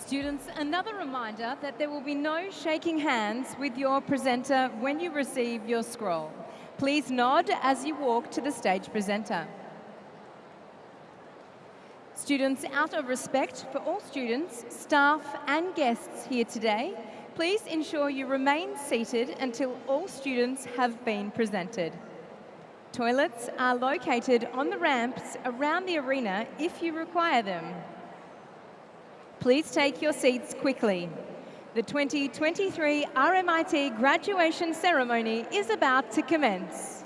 Students, another reminder that there will be no shaking hands with your presenter when you receive your scroll. Please nod as you walk to the stage presenter. Students, out of respect for all students, staff and guests here today, please ensure you remain seated until all students have been presented. Toilets are located on the ramps around the arena if you require them. Please take your seats quickly. The 2023 RMIT graduation ceremony is about to commence.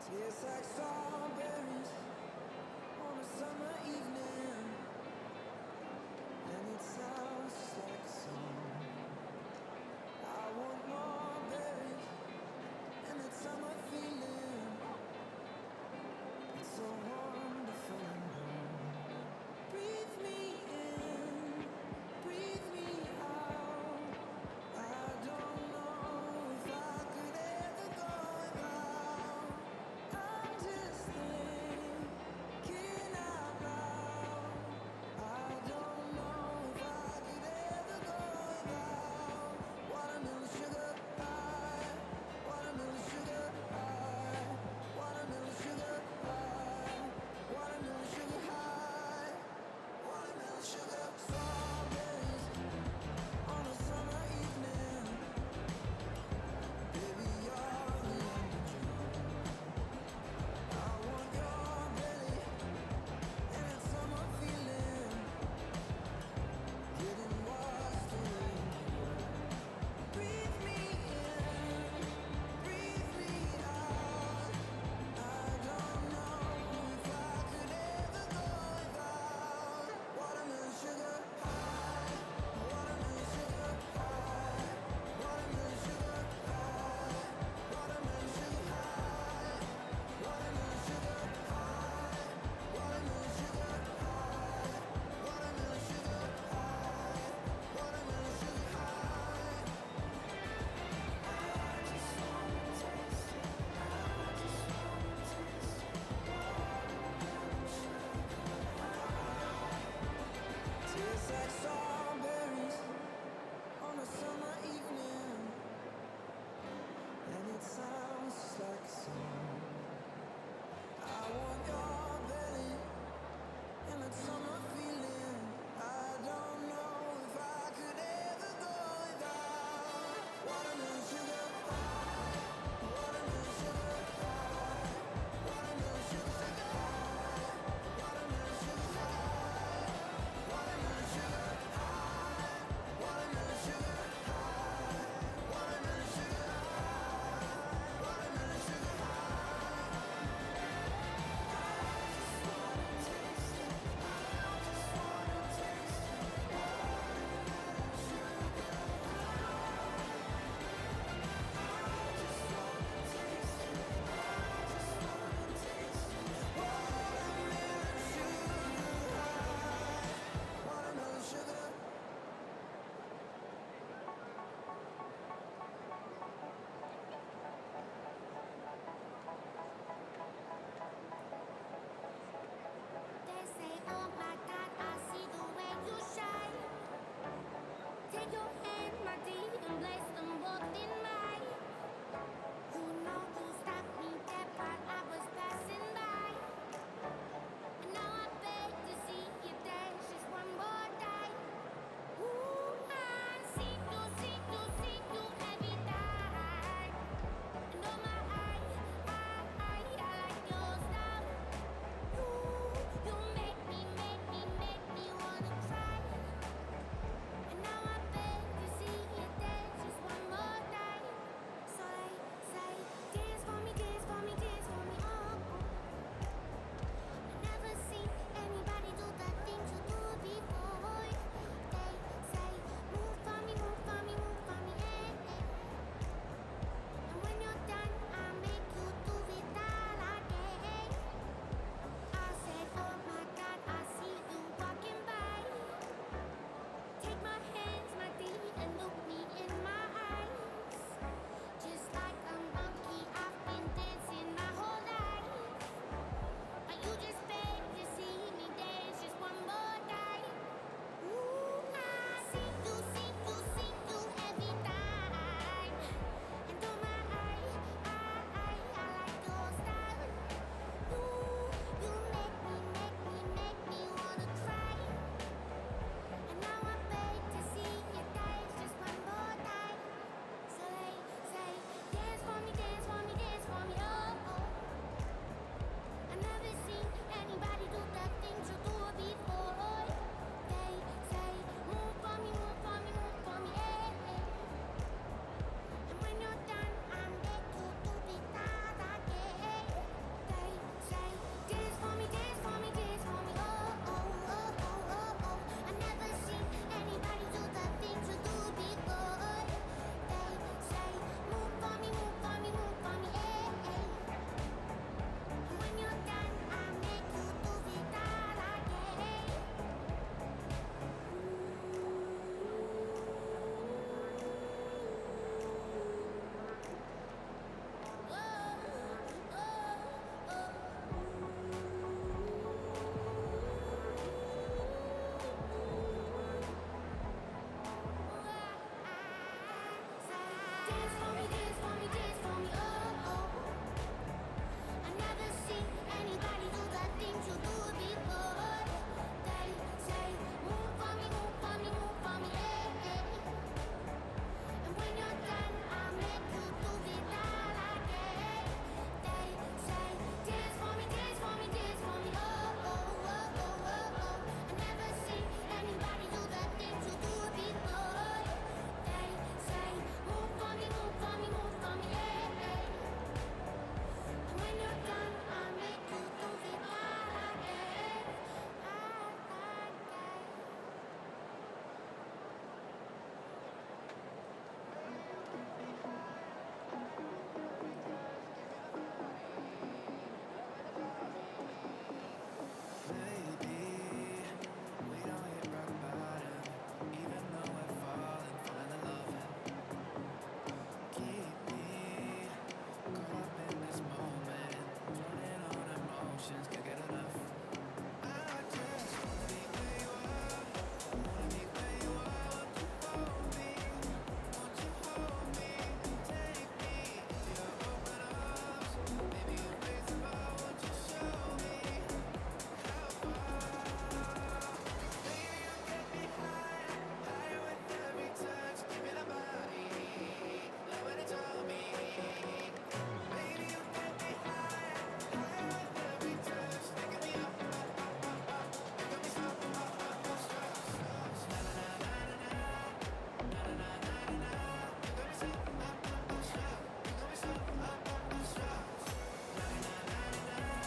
Tastes like strawberries on a summer evening, and it sounds just like a song. I want more berries and that summer feeling. It's so wonderful and warm. Breathe me in, breathe me out. I don't know if I could ever go without. I'm just thinking out loud. I don't know if I could ever go without watermelon sugar high, watermelon sugar high, watermelon sugar high, watermelon sugar high, watermelon sugar. Strawberries on a summer evening, baby, you're the end of June. I want your belly and that summer feeling, getting washed away. Breathe me in, breathe me out. I don't know if I could ever go without watermelon sugar high, watermelon sugar high, watermelon sugar high, watermelon sugar high, watermelon sugar high, watermelon sugar high, watermelon sugar high, watermelon sugar high. I just wanna taste it. I just wanna taste it. Watermelon sugar. Tastes like strawberries on a summer evening, and it sounds just like a song. I want your belly and that summer feeling. I don't know if I could ever go without watermelon sugar high, watermelon sugar high, watermelon sugar high, watermelon sugar high, watermelon sugar high, watermelon sugar high, watermelon sugar high, watermelon sugar high. I just wanna taste it. I just wanna taste it. Watermelon sugar high. I just wanna taste it. I just wanna taste it. Watermelon sugar high. Watermelon sugar. They say, oh my God, I see the way you shine. Take your hand, my dear, and place them both in mine. You know you stopped me dead while I was passing by. And now I beg to see you dance just one more time. Ooh, I see you every time. And oh my, I like your style. You make me wanna cry. And now I beg to see you dance just one more time. for me, oh, oh. I never see anybody do the things you do before. They say, move for me, move for me, move for me, eh, eh. And when you're done, I'll make you do it all again. They say, dance for me, dance for me, dance for me, oh, oh, oh, oh, oh, oh. I never see anybody do the things you do before. They say, move for me, move for me, move for me, eh, eh. And when you're done, I'll make you do it all again, all again. Maybe we don't hit rock bottom, even though we're falling, falling in love. Keep me caught up in this moment, running on emotions, can't get enough. I just wanna be where you are, wanna be where you are. Won't you hold me, take me into your open arms. Maybe you raise the bar, won't you show me how far? Baby, you get me higher, higher with every touch. Give me the body, love when it's on me. Baby, you get me higher, higher with every touch. Taking me up, making me stop, stop, stop. Na na na na na na, na na na na na na. You got me so stop, you got me so stop. Na na na na na na,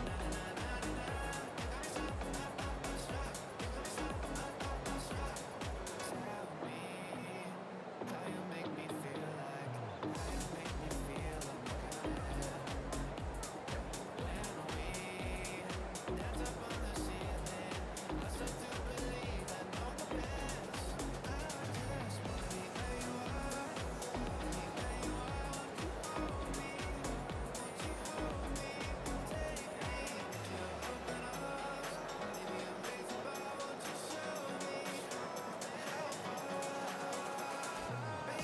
na na na na na na. You got me so stop, you got me so stop. Tell me how you make me feel like, how you make me feel like when we dance up on the ceiling. I start to believe I know the best. I just wanna be where you are, wanna be where you are. Won't you hold me, take me into your open arms. Maybe you raise the bar, won't you show me how far?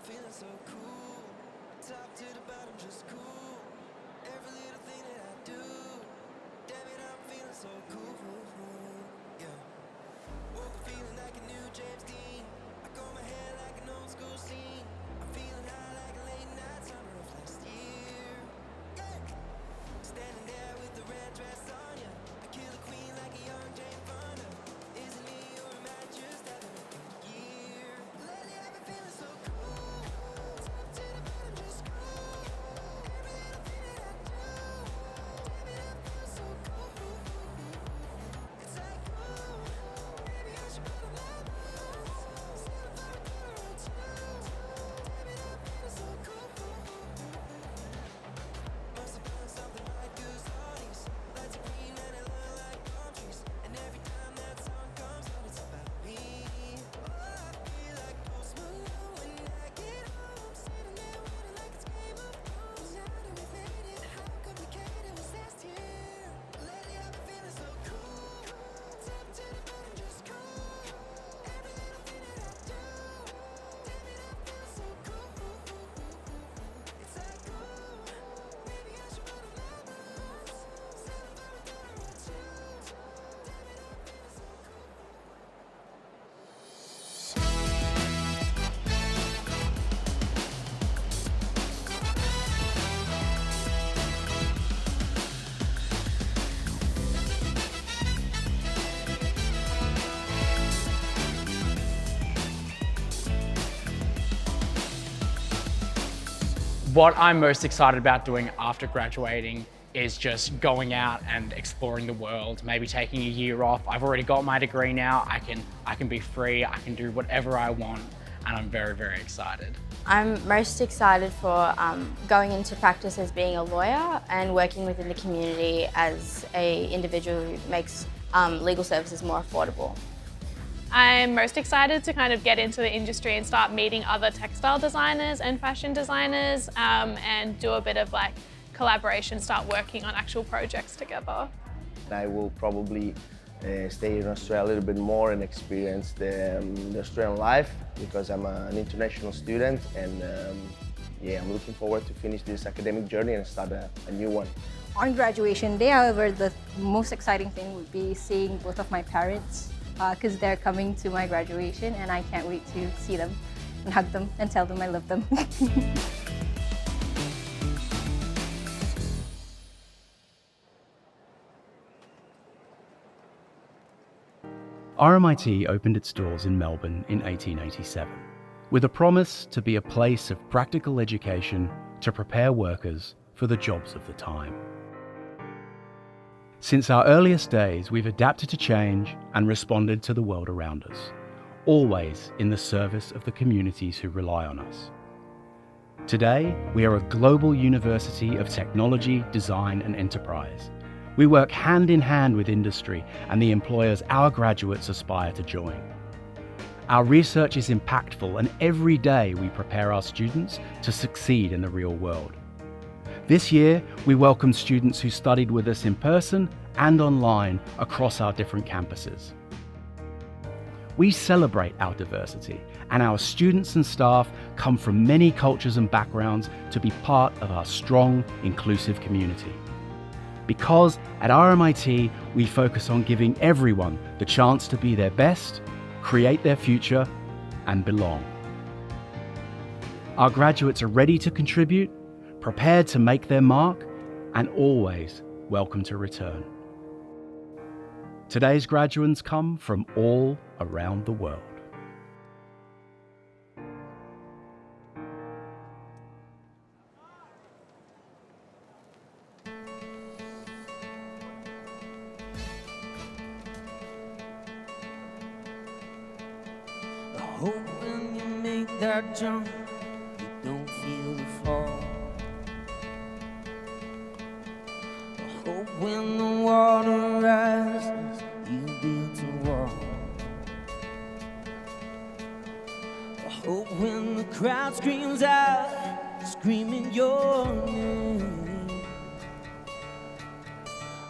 feeling so cool. Top to the bottom, just cool. Every little thing that I do, damn it, I'm feeling so cool. Yeah. Woke up feeling like a new James Dean. I comb my hair like an old school scene. I'm feeling high like a late night summer of last year. Yeah. Standing there with the red dress on ya. I kill a queen like a young Jane Fonda. Isn't me or am I just having a good year? Lately I've been feeling so cool. Top to the bottom, just cool. Every little thing that I do, damn it, I feel so cool. It's like cool. Maybe I should put a love on. Still if I were gonna roll too. Damn it, I'm feeling so cool. Must have done something right, 'cause all these lights are green and they look like palm trees. And every time that song comes on, it's about me. Oh, I feel like Post Malone when I get home. Sitting there waiting like it's Game of Thrones. Now that we've made it, how complicated was last year? Lately I've been feeling so cool. Top to the bottom, just cool. Every little thing that I do, damn it, I feel so cool. It's like cool. Maybe I should put a love on. Still if I were gonna roll too. Damn it, I'm feeling so cool. What I'm most excited about doing after graduating is just going out and exploring the world, maybe taking a year off. I've already got my degree now. I can be free, I can do whatever I want, and I'm very, very excited. I'm most excited for going into practice as being a lawyer and working within the community as an individual who makes legal services more affordable. I'm most excited to kind of get into the industry and start meeting other textile designers and fashion designers and do a bit of like collaboration, start working on actual projects together. I will probably stay in Australia a little bit more and experience the Australian life because I'm an international student and yeah, I'm looking forward to finish this academic journey and start a new one. On graduation day, however, the most exciting thing would be seeing both of my parents because they're coming to my graduation and I can't wait to see them and hug them and tell them I love them. RMIT opened its doors in Melbourne in 1887, with a promise to be a place of practical education to prepare workers for the jobs of the time. Since our earliest days, we've adapted to change and responded to the world around us, always in the service of the communities who rely on us. Today, we are a global university of technology, design, and enterprise. We work hand in hand with industry and the employers our graduates aspire to join. Our research is impactful, and every day we prepare our students to succeed in the real world. This year, we welcomed students who studied with us in person and online across our different campuses. We celebrate our diversity, and our students and staff come from many cultures and backgrounds to be part of our strong, inclusive community. Because at RMIT, we focus on giving everyone the chance to be their best, create their future, and belong. Our graduates are ready to contribute, prepared to make their mark, and always welcome to return. Today's graduates come from all around the world. I hope when you make that jump, you don't feel the fall. I hope when the water rises, you build a wall. I hope when the crowd screams out, screaming your name.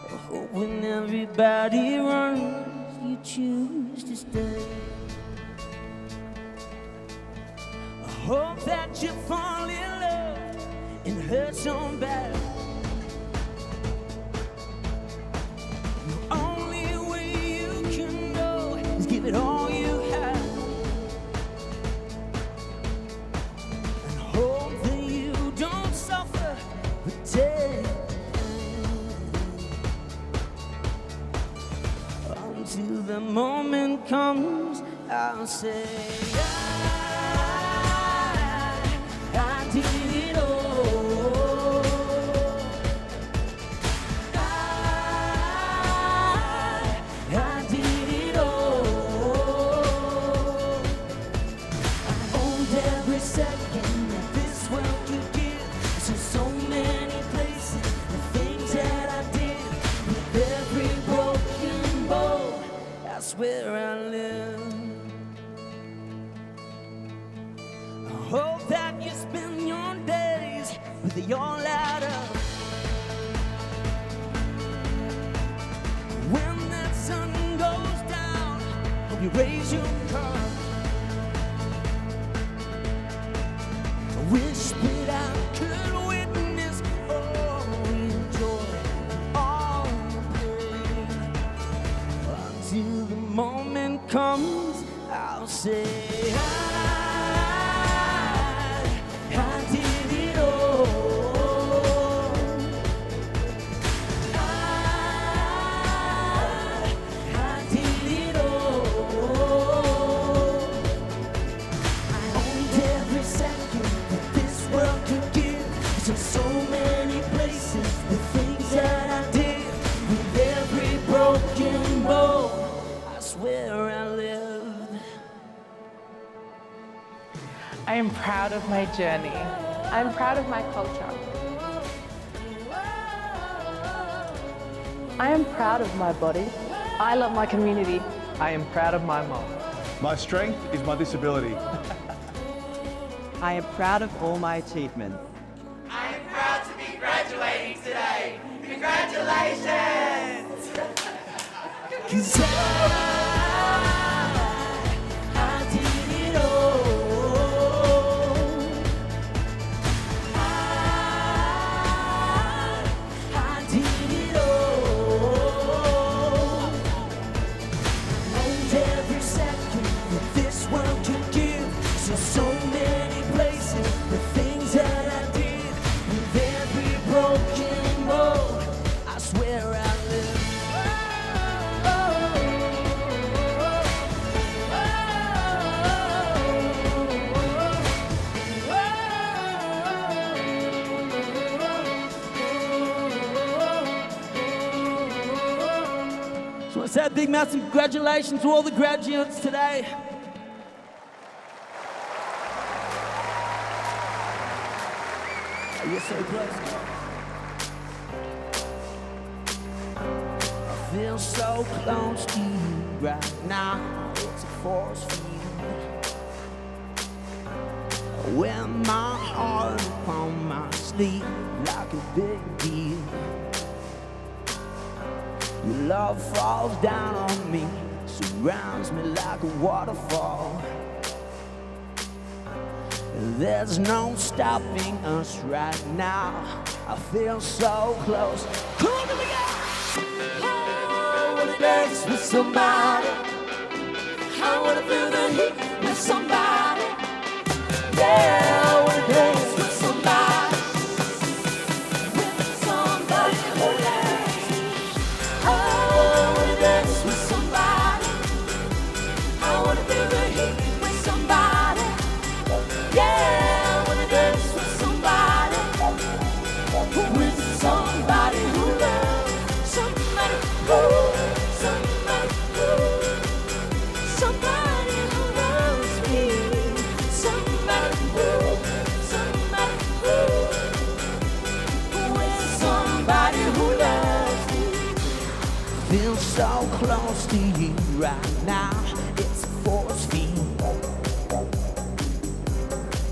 I hope when everybody runs, you choose to stay. I hope that Did you fall in love and hurt so bad? The only way you can know is give it all you have, and hope that you don't suffer the day until the moment comes. I'll say I did it all. I did it all. I owned every second that this world could give. So many places, the things that I did. With every broken bowl, that's where I live. I hope that you spend your days with your light up. When that sun goes down, hope you raise your cup. I wish that I could witness all your joy, all your pain. Until the moment comes, I'll say I did it all. I did it all. I owned every second that this world could give. So many places, the things that I did. With every broken bowl, I swear I lived. I am proud of my journey. I'm proud of my culture. I am proud of my body. I love my community. I am proud of my mom. My strength is my disability. I am proud of all my achievements. I am proud to be graduating today. Congratulations! 'Cause I did it all. I did it all. I owned every second that this world could give. So many places, the things that I did. With every broken bowl, I swear I lived. So I said big massive congratulations to all the graduates today. You're so close. I feel so close to you right now. It's a force field. Wear my heart upon my sleeve like a big deal. Your love falls down on me, surrounds me like a waterfall. There's no stopping us right now. I feel so close. Come on, let me go! I wanna dance with somebody. I wanna feel the heat with somebody. Yeah, I wanna dance with somebody. With somebody who loves me. I wanna dance with somebody. I wanna feel the heat with somebody. Yeah, I wanna dance with somebody. With somebody who loves. Somebody who, somebody who, somebody who loves me. Somebody who, with somebody who loves me. Feel so close to you right now. It's a force field.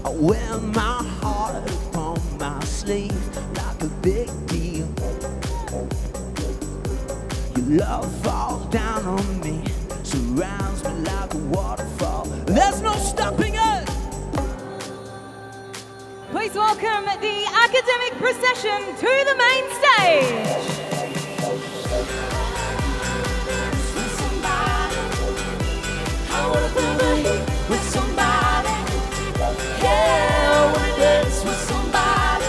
I wear my heart upon my sleeve like a big deal. Your love falls down on me, surrounds me like a waterfall. There's no stopping us. please welcome the academic procession to the main stage. I wanna feel the heat with somebody. Yeah, I wanna dance with somebody.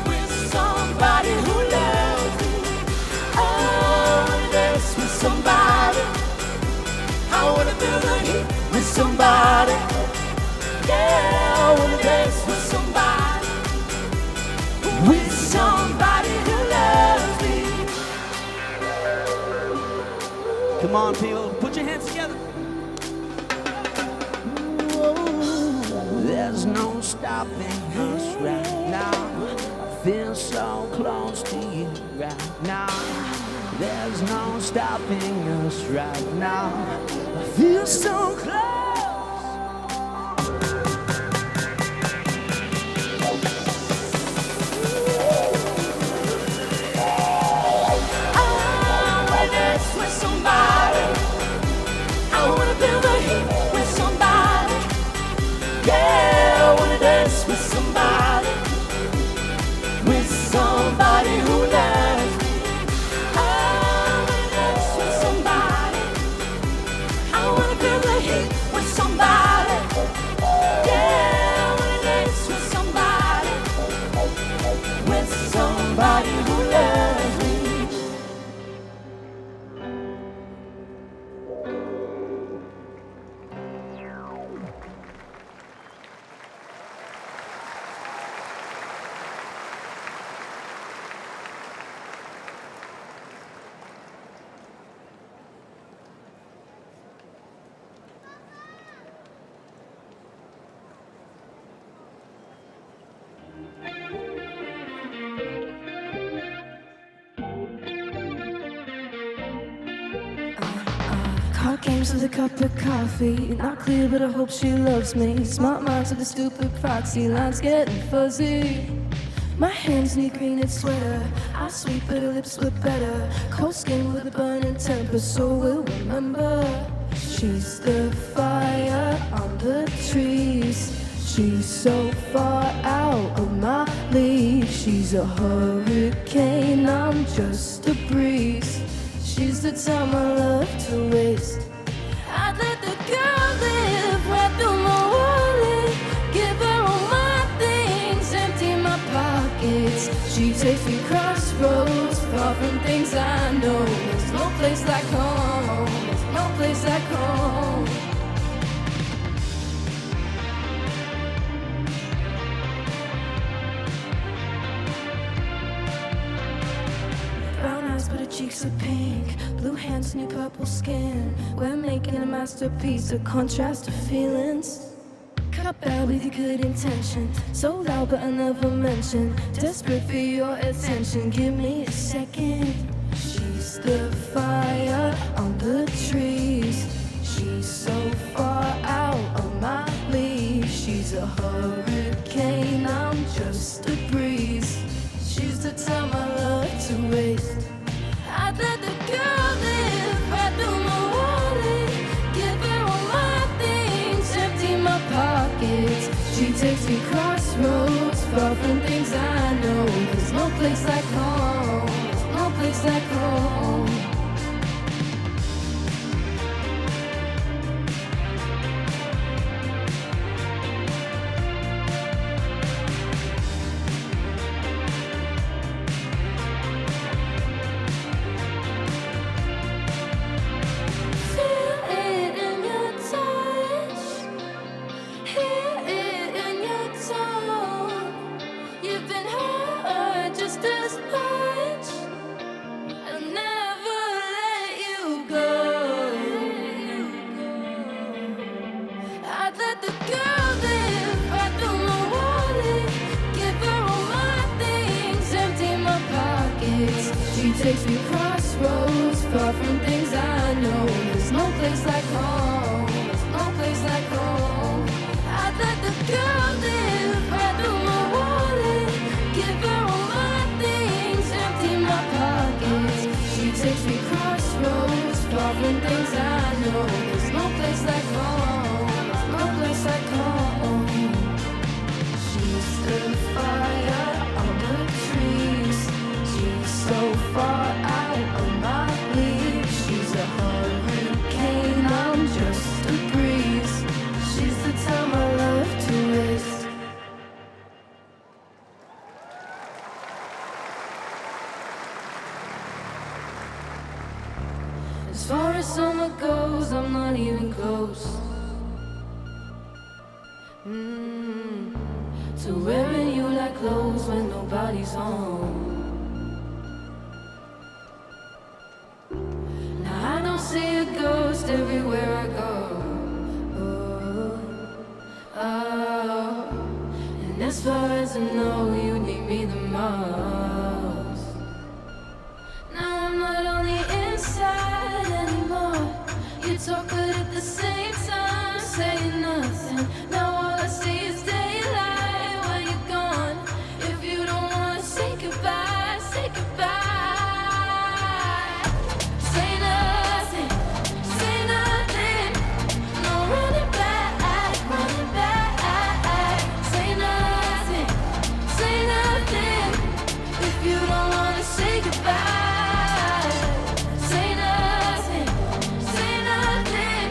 With somebody who loves me. I wanna dance with somebody. I wanna feel the heat with somebody. Yeah, I wanna dance with somebody. With somebody who loves me. Come on, people, put your hands together. There's no stopping us right now. I feel so close to you right now. There's no stopping us right now. I feel so close. I wanna dance with somebody. I wanna feel the heat with somebody. Yeah, I wanna dance with somebody. With somebody who loves me. I wanna dance with somebody. I wanna feel the heat with somebody. Yeah, I wanna dance with somebody. With somebody who loves me. Card games with a cup of coffee. Not clear, but I hope she loves me. Smart minds with a stupid proxy. Lines getting fuzzy. My hands need green and sweater. I sweet, but her lips were better. Cold skin with a burning temper, so we'll remember. She's the fire on the trees. She's so far out of my league. She's a hurricane, I'm just a breeze. She's the time I love to waste. I'd let the girl live right through my wallet. Give her all my things, empty my pockets. She takes me crossroads, far from things I know. There's no place like home, there's no place like home. Brown eyes, but her cheeks are pink. Blue hands, new purple skin. We're making a masterpiece, a contrast of feelings. Cup out with your good intention. So loud, but I never mention. Desperate for your attention. Give me a second. She's the fire on the trees. She's so far out of my league. She's a hurricane, I'm just a breeze. She's the time I love to waste. I'd let the girl live right through my wallet. Give her all my things, empty my pockets. She takes me crossroads, far from things I know. There's no place like home, there's no place like home. Takes me crossroads, far from things I know. There's no place like home, there's no place like home. I'd let the girl live right through my wallet. Give her all my things, empty my pockets. She takes me crossroads, far from things I know. There's no place like home, there's no place like home. She to wearing you like clothes when nobody's home. Now I don't see a ghost everywhere I go. Oh, and as far as I know, you need me the most. Now I'm not on the inside anymore. You talk but at the same time saying nothing. Now all I see is daylight when you're gone. If you don't wanna say goodbye, say goodbye. Say nothing, say nothing. No running back, running back. Say nothing, say nothing. If you don't wanna say goodbye, say nothing, say nothing.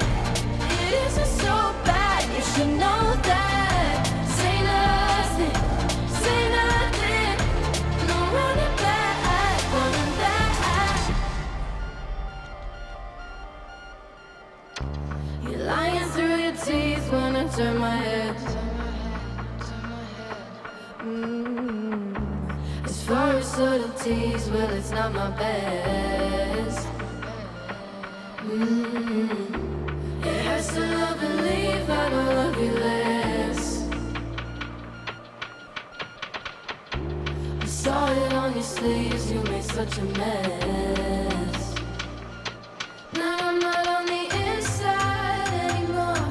It isn't so bad, you should know that. Say nothing, say nothing. No running back, running back. You're lying through your teeth when I turn my head. As far as subtleties, well, it's not my best. It hurts to love and leave, I don't love you less. I saw it on your sleeves, you made such a mess. Now I'm not on the inside anymore.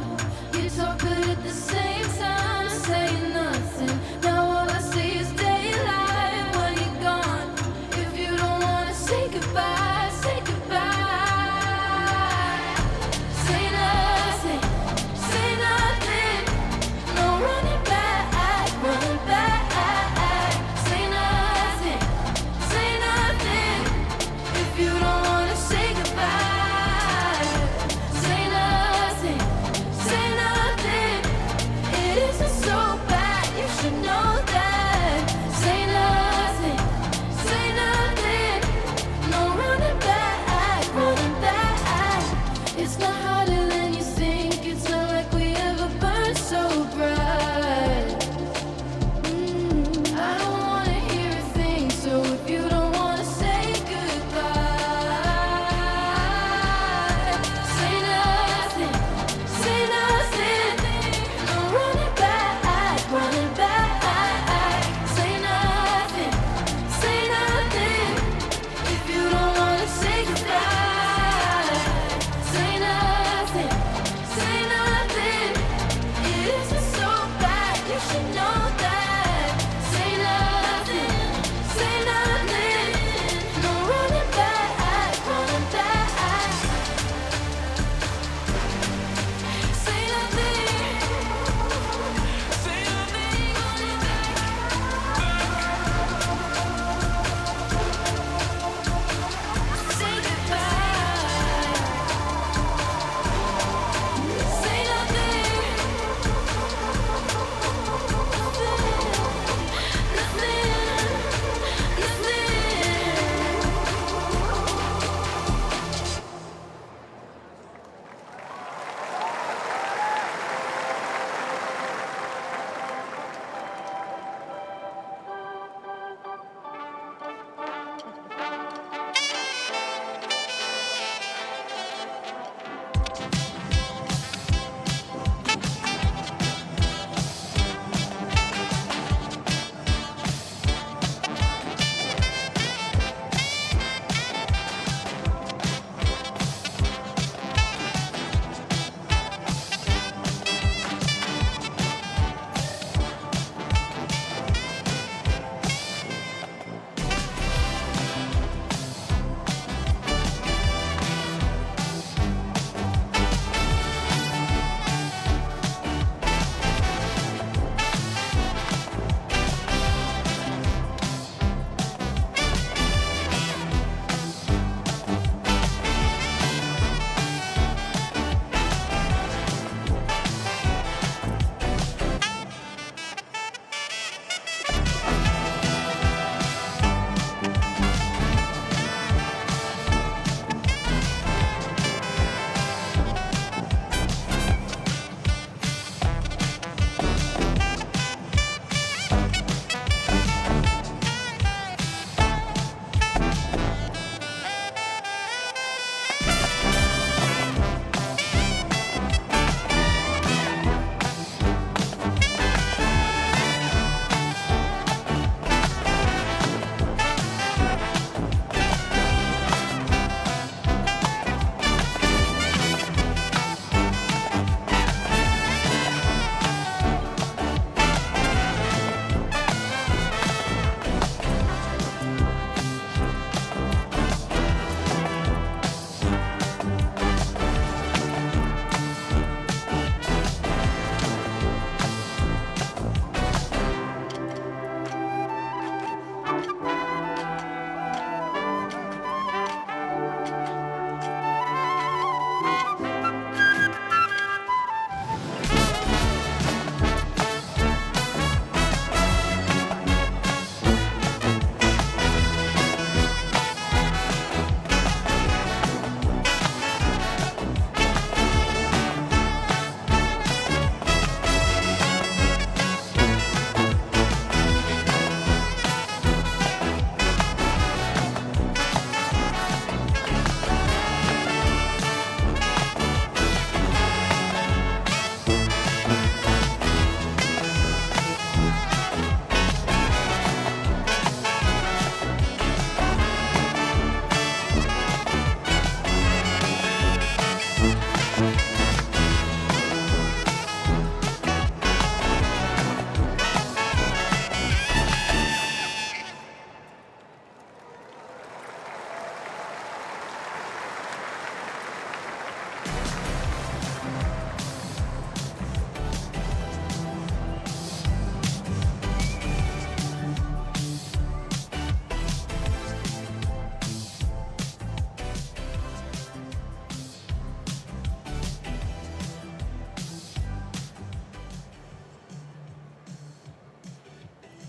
You talk but at the same time saying nothing. Now all I see is daylight when you're gone. If you don't wanna say goodbye, say goodbye. Say nothing, say nothing. No running back, running back. Say nothing, say nothing. If you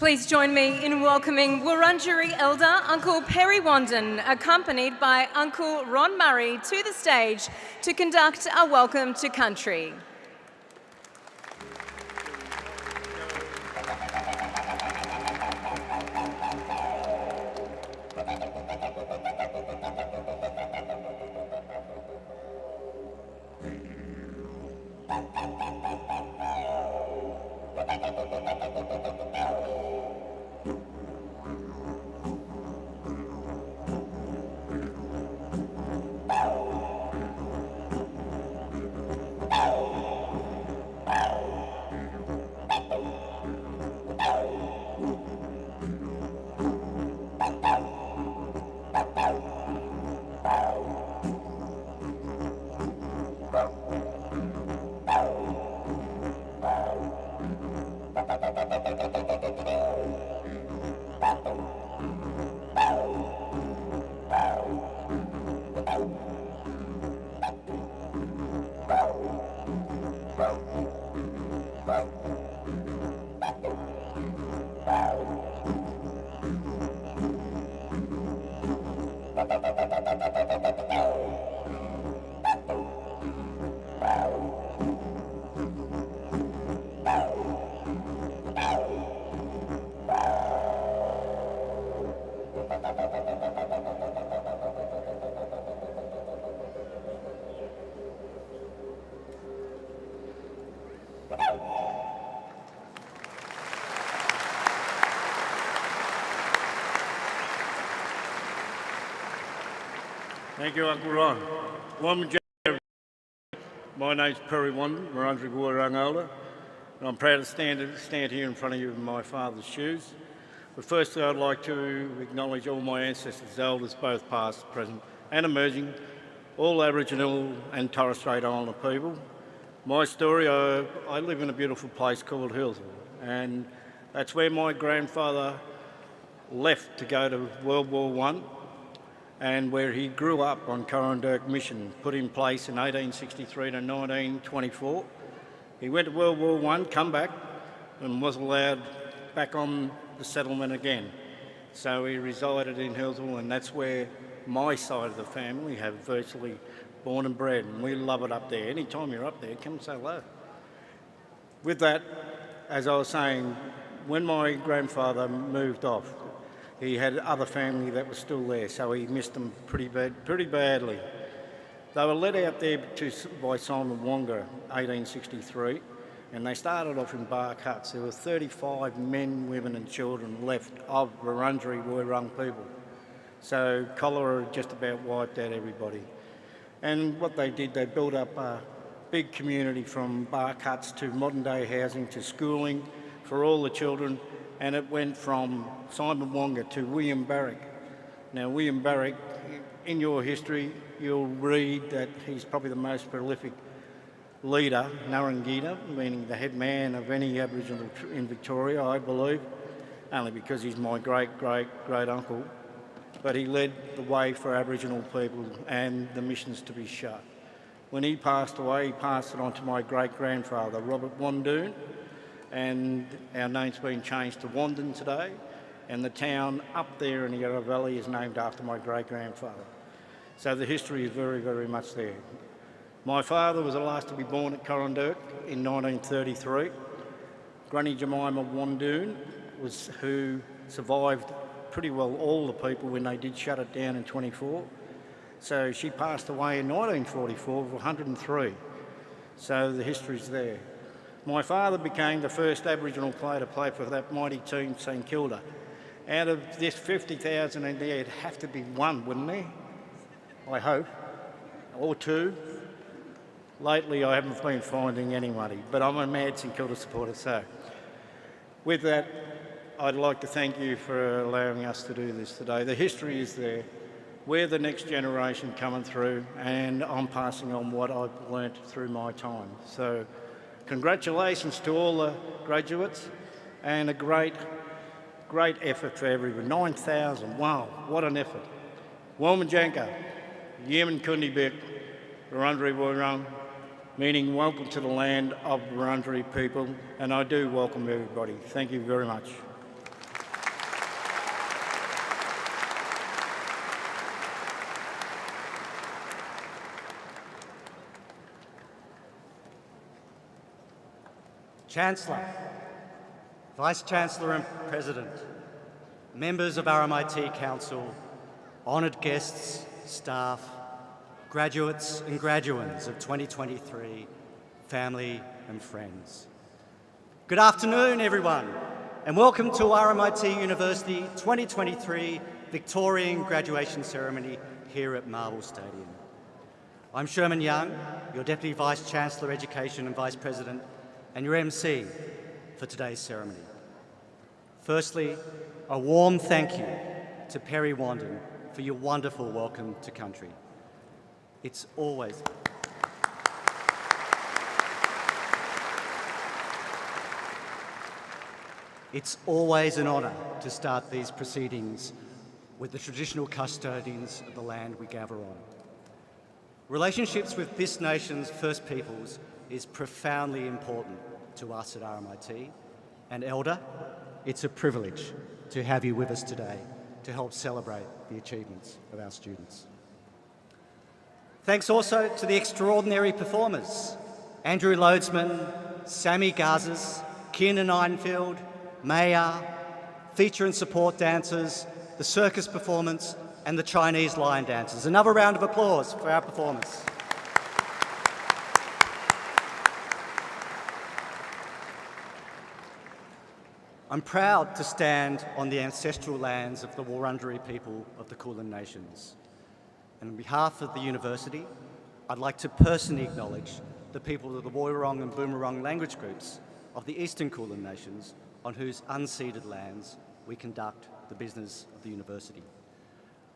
Please join me in welcoming Wurundjeri Elder Uncle Perry Wandin, accompanied by Uncle Ron Murray, to the stage to conduct a welcome to country. Thank you, Uncle Ron. My name's Perry Wandin, Wurundjeri Woi-wurrung Elder, and I'm proud to stand here in front of you in my father's shoes. But firstly, I'd like to acknowledge all my ancestors, elders, both past, present and emerging, all Aboriginal and Torres Strait Islander people. My story, I live in a beautiful place called Hillsville, and that's where my grandfather left to go to World War I, and where he grew up on Corandurk Mission, put in place in 1863 to 1924. He went to World War I, come back, and was allowed back on the settlement again. So he resided in Hillsville, and that's where my side of the family have virtually born and bred, and we love it up there. Anytime you're up there, come say hello. With that, as I was saying, when my grandfather moved off, he had other family that was still there, so he missed them pretty badly. They were led out there by Simon Wonga, 1863, and they started off in bark huts. There were 35 men, women and children left of Wurundjeri Woi-wurrung people. So cholera just about wiped out everybody. And what they did, they built up a big community from bark huts to modern day housing to schooling for all the children, and it went from Simon Wonga to William Barrick. Now William Barrick, in your history, you'll read that he's probably the most prolific leader, Narangita, meaning the head man of any Aboriginal in Victoria, I believe, only because he's my great-great-great-uncle. But he led the way for Aboriginal people and the missions to be shut. When he passed away, he passed it on to my great-grandfather, Robert Wandoon, and our name's been changed to Wandin today, and the town up there in the Yarra Valley is named after my great-grandfather. So the history is very, very much there. My father was the last to be born at Corandurk in 1933. Granny Jemima Wandoon was who survived pretty well all the people when they did shut it down in 24. So she passed away in 1944 with 103. So the history's there. My father became the first Aboriginal player to play for that mighty team, St Kilda. Out of this 50,000 in there, it'd have to be one, wouldn't there? I hope. Or two. Lately, I haven't been finding anybody, but I'm a mad St Kilda supporter, so. With that, I'd like to thank you for allowing us to do this today. The history is there. We're the next generation coming through, and I'm passing on what I've learnt through my time. So, congratulations to all the graduates, and a great effort for everyone. 9,000, wow, what an effort. Wominjanka, Yemen Kundibik, Wurundjeri Woi-wurrung, meaning welcome to the land of Wurundjeri people, and I do welcome everybody. Thank you very much. Chancellor, Vice-Chancellor and President, members of RMIT Council, honoured guests, staff, graduates and graduands of 2023, family and friends. Good afternoon, everyone, and welcome to RMIT University 2023 Victorian Graduation Ceremony here at Marvel Stadium. I'm Sherman Young, your Deputy Vice-Chancellor Education and Vice President, and your MC for today's ceremony. Firstly, a warm thank you to Perry Wandin for your wonderful welcome to country. It's always an honour to start these proceedings with the traditional custodians of the land we gather on. Relationships with this nation's First Peoples is profoundly important to us at RMIT, and Elder, it's a privilege to have you with us today to help celebrate the achievements of our students. Thanks also to the extraordinary performers, Andrew Loadsman, Sammy Gazes, Kiernan Einfield, Maya, feature and support dancers, the circus performance, and the Chinese lion dancers. Another round of applause for our performers. I'm proud to stand on the ancestral lands of the Wurundjeri people of the Kulin Nations. And on behalf of the university, I'd like to personally acknowledge the people of the Woiwurrung and Boonwurrung language groups of the Eastern Kulin Nations, on whose unceded lands we conduct the business of the university.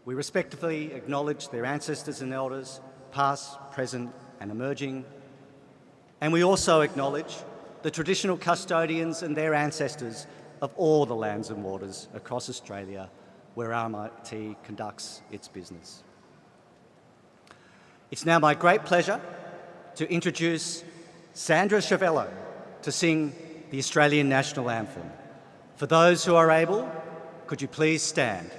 We respectfully acknowledge their ancestors and elders, past, present, and emerging. And we also acknowledge the traditional custodians and their ancestors of all the lands and waters across Australia where RMIT conducts its business. It's now my great pleasure to introduce Sandra Chavello to sing the Australian National Anthem. For those who are able, could you please stand?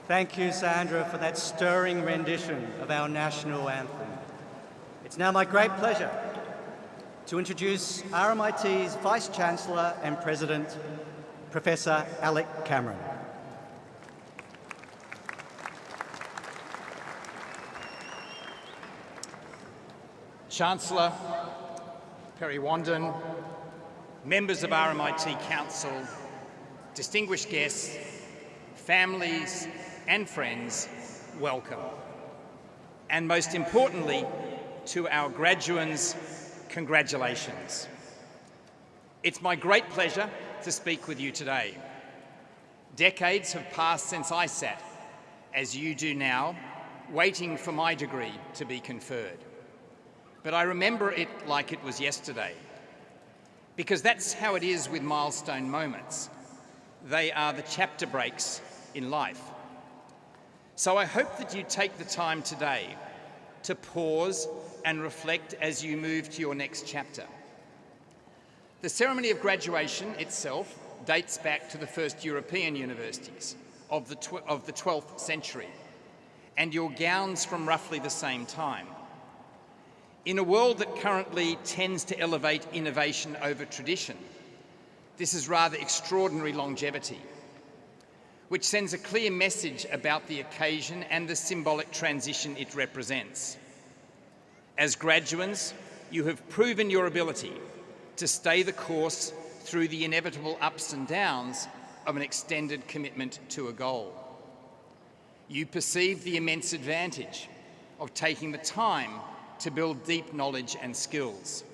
Thank you, Sandra, for that stirring rendition of our national anthem. It's now my great pleasure to introduce RMIT's Vice-Chancellor and President, Professor Alec Cameron. Chancellor, Perry Wandin, members of RMIT Council, distinguished guests, families and friends, welcome. And most importantly, to our graduands, congratulations. It's my great pleasure to speak with you today. Decades have passed since I sat, as you do now, waiting for my degree to be conferred. But I remember it like it was yesterday, because that's how it is with milestone moments. They are the chapter breaks in life. So I hope that you take the time today to pause and reflect as you move to your next chapter. The ceremony of graduation itself dates back to the first European universities of the 12th century, and your gowns from roughly the same time. In a world that currently tends to elevate innovation over tradition, this is rather extraordinary longevity, which sends a clear message about the occasion and the symbolic transition it represents. As graduates, you have proven your ability to stay the course through the inevitable ups and downs of an extended commitment to a goal. You perceive the immense advantage of taking the time to build deep knowledge and skills.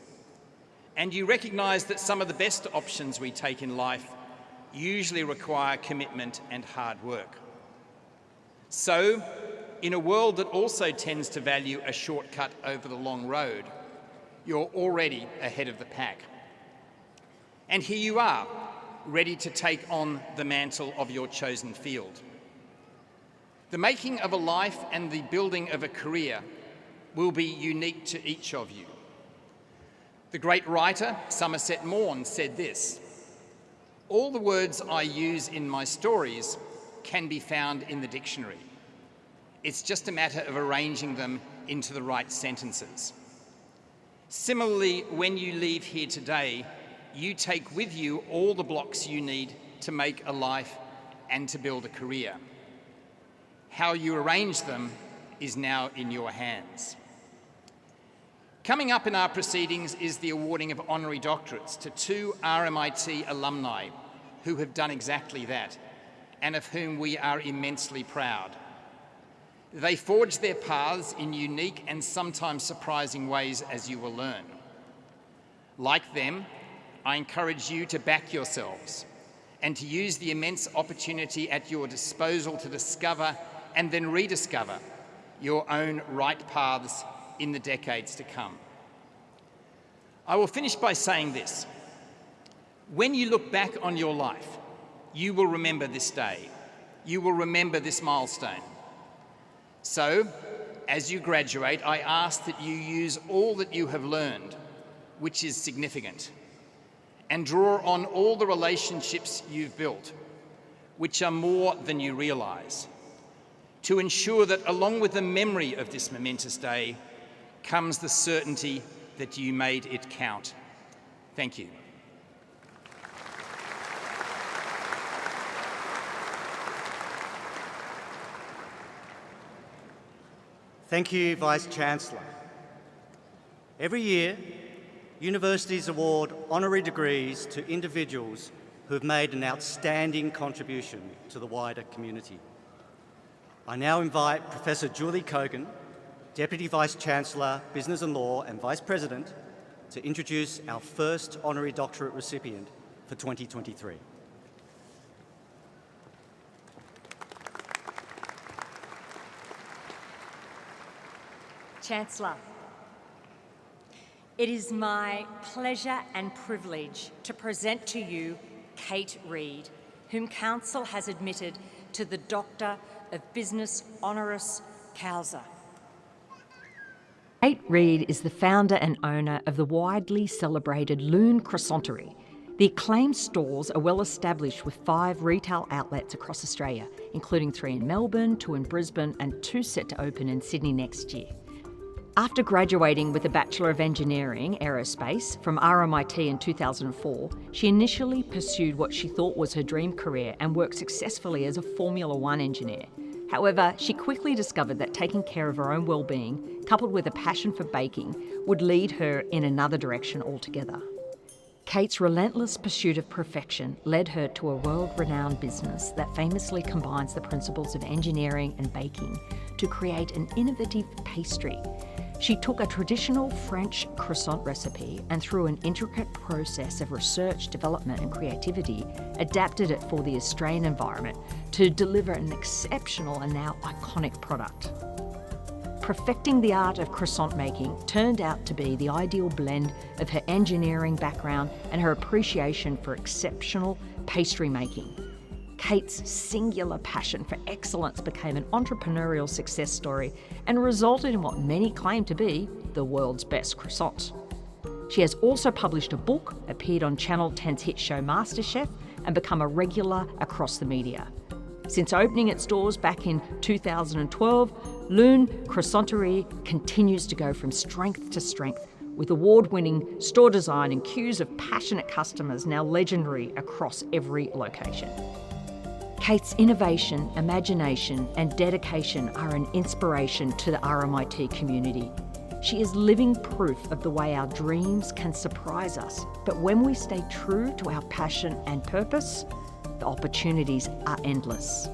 And you recognise that some of the best options we take in life usually require commitment and hard work. So, in a world that also tends to value a shortcut over the long road, you're already ahead of the pack. And here you are, ready to take on the mantle of your chosen field. The making of a life and the building of a career will be unique to each of you. The great writer Somerset Maugham said this: "All the words I use in my stories can be found in the dictionary. It's just a matter of arranging them into the right sentences." Similarly, when you leave here today, you take with you all the blocks you need to make a life and to build a career. How you arrange them is now in your hands. Coming up in our proceedings is the awarding of honorary doctorates to 2 RMIT alumni who have done exactly that, and of whom we are immensely proud. They forged their paths in unique and sometimes surprising ways, as you will learn. Like them, I encourage you to back yourselves and to use the immense opportunity at your disposal to discover and then rediscover your own right paths in the decades to come. I will finish by saying this: when you look back on your life, you will remember this day. You will remember this milestone. So, as you graduate, I ask that you use all that you have learned, which is significant, and draw on all the relationships you've built, which are more than you realise, to ensure that along with the memory of this momentous day comes the certainty that you made it count. Thank you. Thank you, Vice-Chancellor. Every year, universities award honorary degrees to individuals who have made an outstanding contribution to the wider community. I now invite Professor Julie Kogan, Deputy Vice-Chancellor, Business and Law and Vice-President, to introduce our first honorary doctorate recipient for 2023. Chancellor, it is my pleasure and privilege to present to you Kate Reid, whom Council has admitted to the Doctor of Business Honoris Causa. Kate Reid is the founder and owner of the widely celebrated Loon Croissanterie. The acclaimed stores are well established with 5 retail outlets across Australia, including 3 in Melbourne, 2 in Brisbane and 2 set to open in Sydney next year. After graduating with a Bachelor of Engineering, Aerospace, from RMIT in 2004, she initially pursued what she thought was her dream career and worked successfully as a Formula One engineer. However, she quickly discovered that taking care of her own well-being, coupled with a passion for baking, would lead her in another direction altogether. Kate's relentless pursuit of perfection led her to a world-renowned business that famously combines the principles of engineering and baking to create an innovative pastry. She took a traditional French croissant recipe and through an intricate process of research, development and creativity, adapted it for the Australian environment to deliver an exceptional and now iconic product. Perfecting the art of croissant making turned out to be the ideal blend of her engineering background and her appreciation for exceptional pastry making. Kate's singular passion for excellence became an entrepreneurial success story and resulted in what many claim to be the world's best croissant. She has also published a book, appeared on Channel 10's hit show MasterChef, and become a regular across the media. Since opening its doors back in 2012, Lune Croissanterie continues to go from strength to strength, with award-winning store design and queues of passionate customers now legendary across every location. Kate's innovation, imagination and dedication are an inspiration to the RMIT community. She is living proof of the way our dreams can surprise us, but when we stay true to our passion and purpose, the opportunities are endless.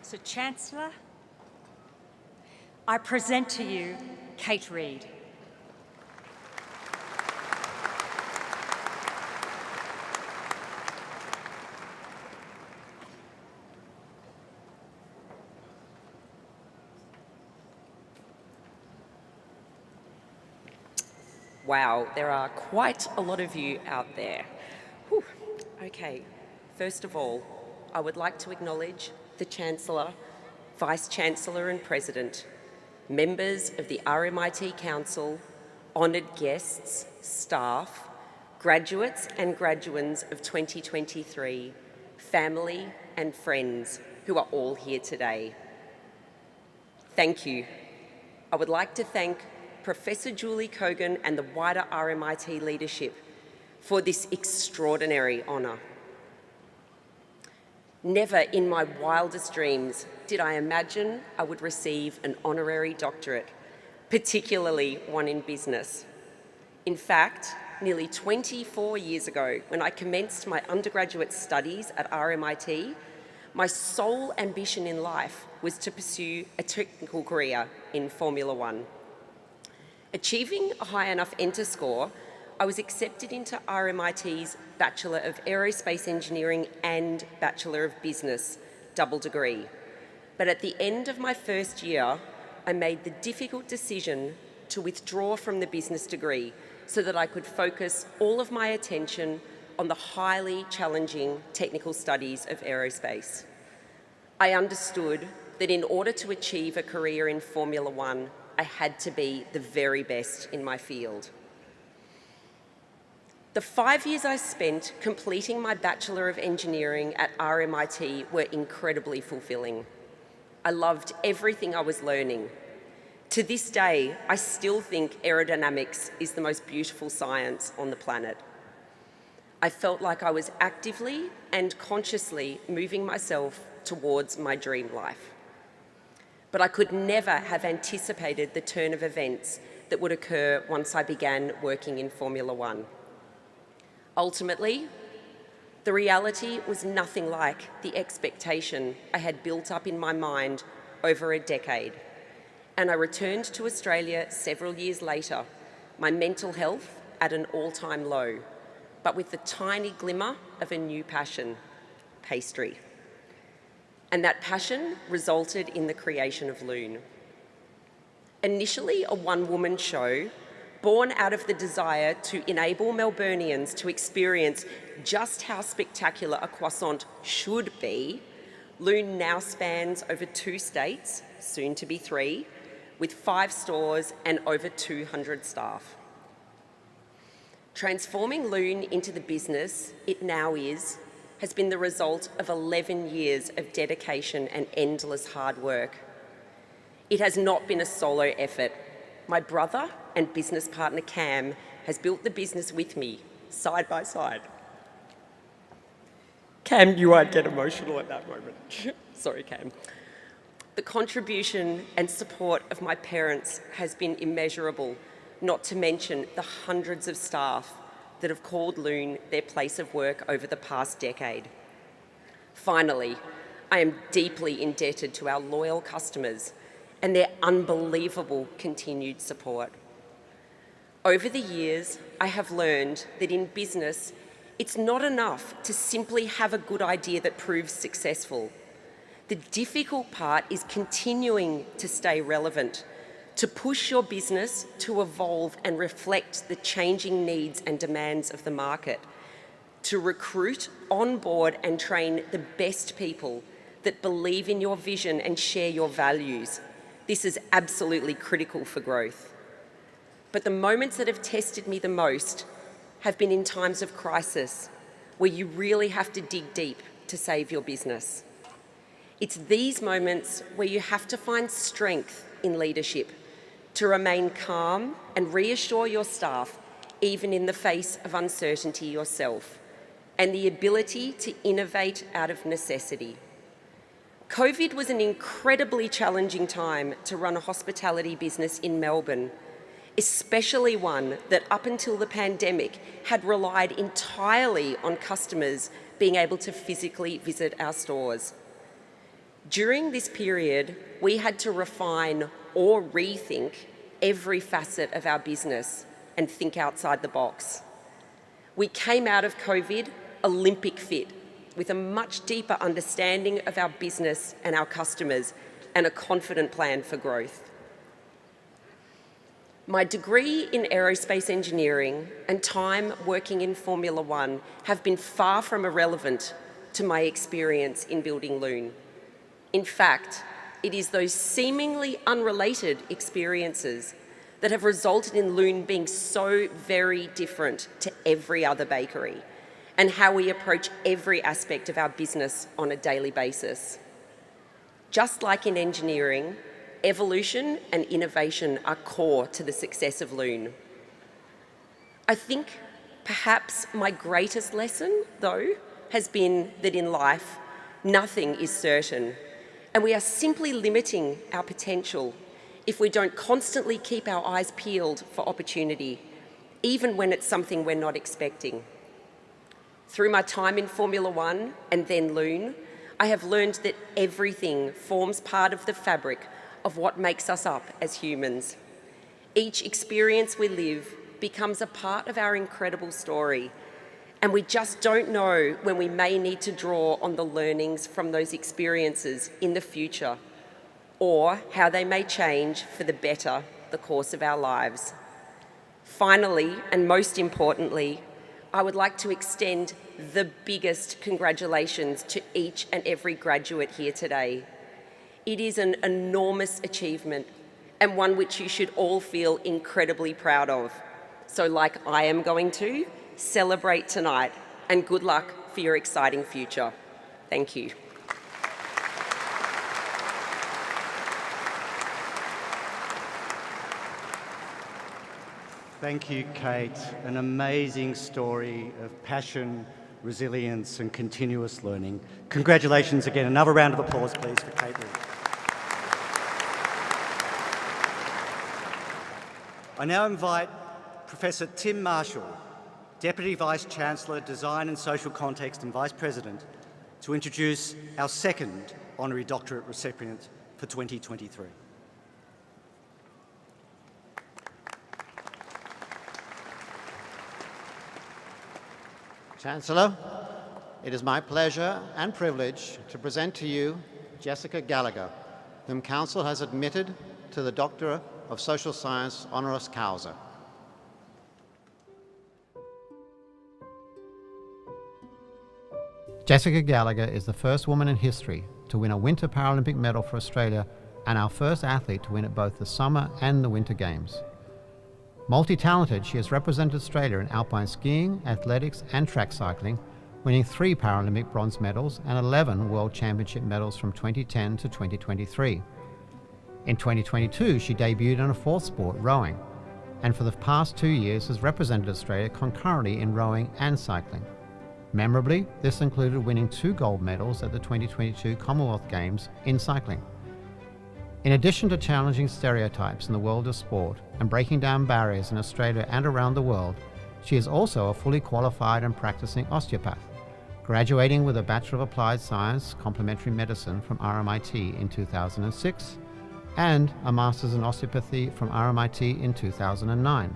So, Chancellor, I present to you Kate Reid. Wow, there are quite a lot of you out there. Whew. Okay, first of all, I would like to acknowledge the Chancellor, Vice-Chancellor and President, members of the RMIT Council, honoured guests, staff, graduates and graduands of 2023, family and friends who are all here today. Thank you. I would like to thank Professor Julie Kogan and the wider RMIT leadership for this extraordinary honour. Never in my wildest dreams did I imagine I would receive an honorary doctorate, particularly one in business. In fact, nearly 24 years ago, when I commenced my undergraduate studies at RMIT, my sole ambition in life was to pursue a technical career in Formula One. Achieving a high enough enter score, I was accepted into RMIT's Bachelor of Aerospace Engineering and Bachelor of Business double degree. But at the end of my first year, I made the difficult decision to withdraw from the business degree so that I could focus all of my attention on the highly challenging technical studies of aerospace. I understood that in order to achieve a career in Formula One, I had to be the very best in my field. The 5 years I spent completing my Bachelor of Engineering at RMIT were incredibly fulfilling. I loved everything I was learning. To this day, I still think aerodynamics is the most beautiful science on the planet. I felt like I was actively and consciously moving myself towards my dream life. But I could never have anticipated the turn of events that would occur once I began working in Formula One. Ultimately, the reality was nothing like the expectation I had built up in my mind over a decade. And I returned to Australia several years later, my mental health at an all-time low, but with the tiny glimmer of a new passion, pastry. And that passion resulted in the creation of Lune. Initially a one-woman show, born out of the desire to enable Melburnians to experience just how spectacular a croissant should be, Lune now spans over 2 states, soon to be 3, with 5 stores and over 200 staff. Transforming Lune into the business it now is has been the result of 11 years of dedication and endless hard work. It has not been a solo effort. My brother and business partner Cam has built the business with me, side by side. Cam knew I'd get emotional at that moment. Sorry, Cam. The contribution and support of my parents has been immeasurable, not to mention the hundreds of staff that have called Lune their place of work over the past decade. Finally, I am deeply indebted to our loyal customers and their unbelievable continued support. Over the years, I have learned that in business, it's not enough to simply have a good idea that proves successful. The difficult part is continuing to stay relevant, to push your business to evolve and reflect the changing needs and demands of the market, to recruit, onboard and train the best people that believe in your vision and share your values. This is absolutely critical for growth. But the moments that have tested me the most have been in times of crisis, where you really have to dig deep to save your business. It's these moments where you have to find strength in leadership to remain calm and reassure your staff, even in the face of uncertainty yourself, and the ability to innovate out of necessity. COVID was an incredibly challenging time to run a hospitality business in Melbourne, especially one that up until the pandemic had relied entirely on customers being able to physically visit our stores. During this period, we had to refine or rethink every facet of our business and think outside the box. We came out of COVID Olympic fit, with a much deeper understanding of our business and our customers and a confident plan for growth. My degree in aerospace engineering and time working in Formula One have been far from irrelevant to my experience in building Loon. In fact, it is those seemingly unrelated experiences that have resulted in Loon being so very different to every other bakery, and how we approach every aspect of our business on a daily basis. Just like in engineering, evolution and innovation are core to the success of Loon. I think perhaps my greatest lesson, though, has been that in life, nothing is certain, and we are simply limiting our potential if we don't constantly keep our eyes peeled for opportunity, even when it's something we're not expecting. Through my time in Formula One and then Loon, I have learned that everything forms part of the fabric of what makes us up as humans. Each experience we live becomes a part of our incredible story, and we just don't know when we may need to draw on the learnings from those experiences in the future, or how they may change for the better the course of our lives. Finally, and most importantly, I would like to extend the biggest congratulations to each and every graduate here today. It is an enormous achievement and one which you should all feel incredibly proud of. So like I am going to, celebrate tonight and good luck for your exciting future. Thank you. Thank you, Kate. An amazing story of passion, resilience and continuous learning. Congratulations again. Another round of applause, please, for Kate Reid. I now invite Professor Tim Marshall, Deputy Vice-Chancellor, Design and Social Context and Vice President, to introduce our second honorary doctorate recipient for 2023. Chancellor, it is my pleasure and privilege to present to you Jessica Gallagher, whom Council has admitted to the Doctor of Social Science honoris causa. Jessica Gallagher is the first woman in history to win a Winter Paralympic medal for Australia and our first athlete to win at both the Summer and the Winter Games. Multi-talented, she has represented Australia in alpine skiing, athletics and track cycling, winning 3 Paralympic bronze medals and 11 World Championship medals from 2010 to 2023. In 2022, she debuted in a 4th sport, rowing, and for the past 2 years has represented Australia concurrently in rowing and cycling. Memorably, this included winning 2 gold medals at the 2022 Commonwealth Games in cycling. In addition to challenging stereotypes in the world of sport and breaking down barriers in Australia and around the world, she is also a fully qualified and practicing osteopath, graduating with a Bachelor of Applied Science Complementary Medicine from RMIT in 2006 and a Master's in Osteopathy from RMIT in 2009.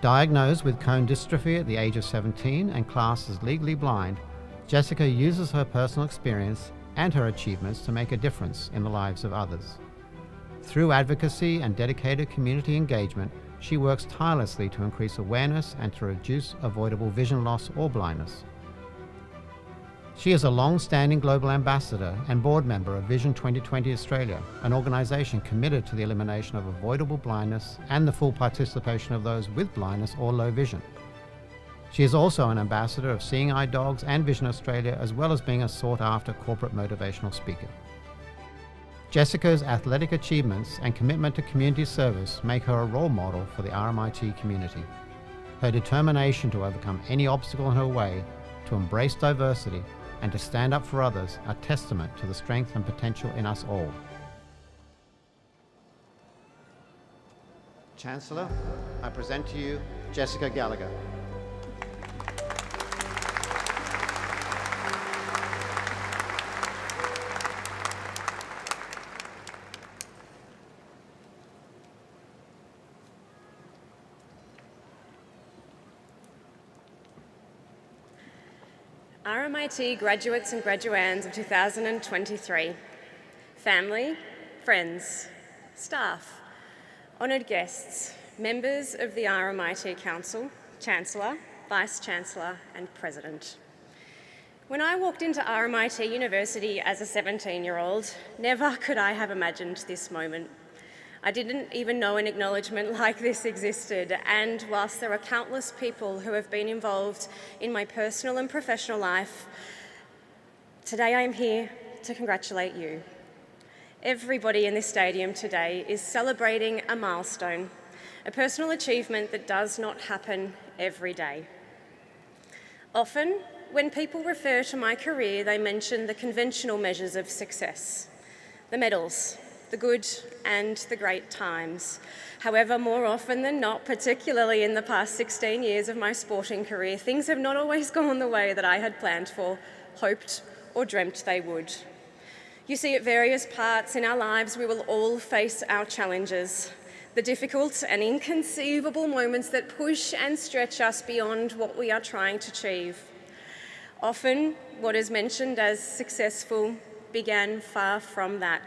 Diagnosed with cone dystrophy at the age of 17 and classed as legally blind, Jessica uses her personal experience and her achievements to make a difference in the lives of others. Through advocacy and dedicated community engagement, she works tirelessly to increase awareness and to reduce avoidable vision loss or blindness. She is a long-standing global ambassador and board member of Vision 2020 Australia, an organisation committed to the elimination of avoidable blindness and the full participation of those with blindness or low vision. She is also an ambassador of Seeing Eye Dogs and Vision Australia, as well as being a sought-after corporate motivational speaker. Jessica's athletic achievements and commitment to community service make her a role model for the RMIT community. Her determination to overcome any obstacle in her way, to embrace diversity, and to stand up for others are testament to the strength and potential in us all. Chancellor, I present to you Jessica Gallagher. RMIT graduates and graduands of 2023, family, friends, staff, honoured guests, members of the RMIT Council, Chancellor, Vice-Chancellor and President. When I walked into RMIT University as a 17-year-old, never could I have imagined this moment. I didn't even know an acknowledgement like this existed, and whilst there are countless people who have been involved in my personal and professional life, today I am here to congratulate you. Everybody in this stadium today is celebrating a milestone, a personal achievement that does not happen every day. Often, when people refer to my career, they mention the conventional measures of success, the medals, the good and the great times. However, more often than not, particularly in the past 16 years of my sporting career, things have not always gone the way that I had planned for, hoped, or dreamt they would. You see, at various parts in our lives, we will all face our challenges, the difficult and inconceivable moments that push and stretch us beyond what we are trying to achieve. Often, what is mentioned as successful began far from that.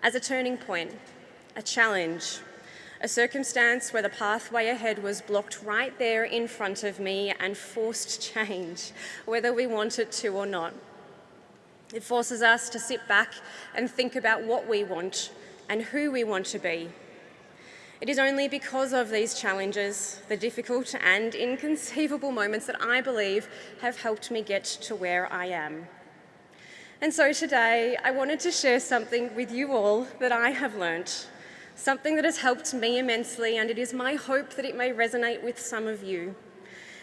As a turning point, a challenge, a circumstance where the pathway ahead was blocked right there in front of me and forced change, whether we want it to or not. It forces us to sit back and think about what we want and who we want to be. It is only because of these challenges, the difficult and inconceivable moments, that I believe have helped me get to where I am. And so today, I wanted to share something with you all that I have learnt, something that has helped me immensely, and it is my hope that it may resonate with some of you.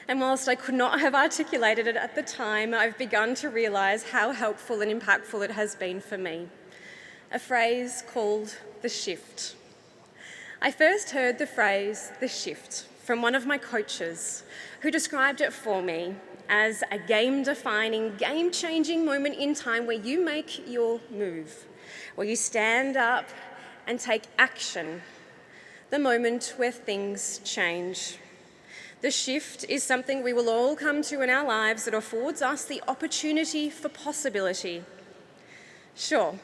And whilst I could not have articulated it at the time, I've begun to realise how helpful and impactful it has been for me. A phrase called the shift. I first heard the phrase the shift from one of my coaches, who described it for me as a game-defining, game-changing moment in time where you make your move, where you stand up and take action, the moment where things change. The shift is something we will all come to in our lives that affords us the opportunity for possibility. Sure,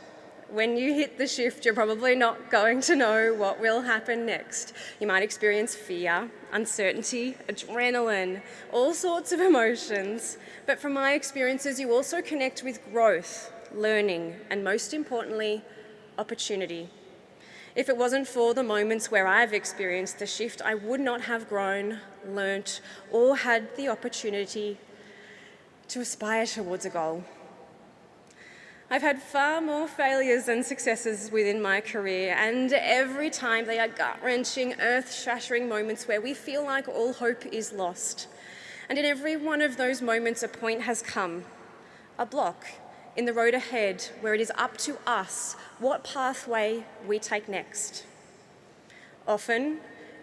when you hit the shift, you're probably not going to know what will happen next. You might experience fear, uncertainty, adrenaline, all sorts of emotions. But from my experiences, you also connect with growth, learning, and most importantly, opportunity. If it wasn't for the moments where I've experienced the shift, I would not have grown, learnt, or had the opportunity to aspire towards a goal. I've had far more failures than successes within my career, and every time they are gut-wrenching, earth-shattering moments where we feel like all hope is lost. And in every one of those moments, a point has come, a block in the road ahead where it is up to us what pathway we take next. Often,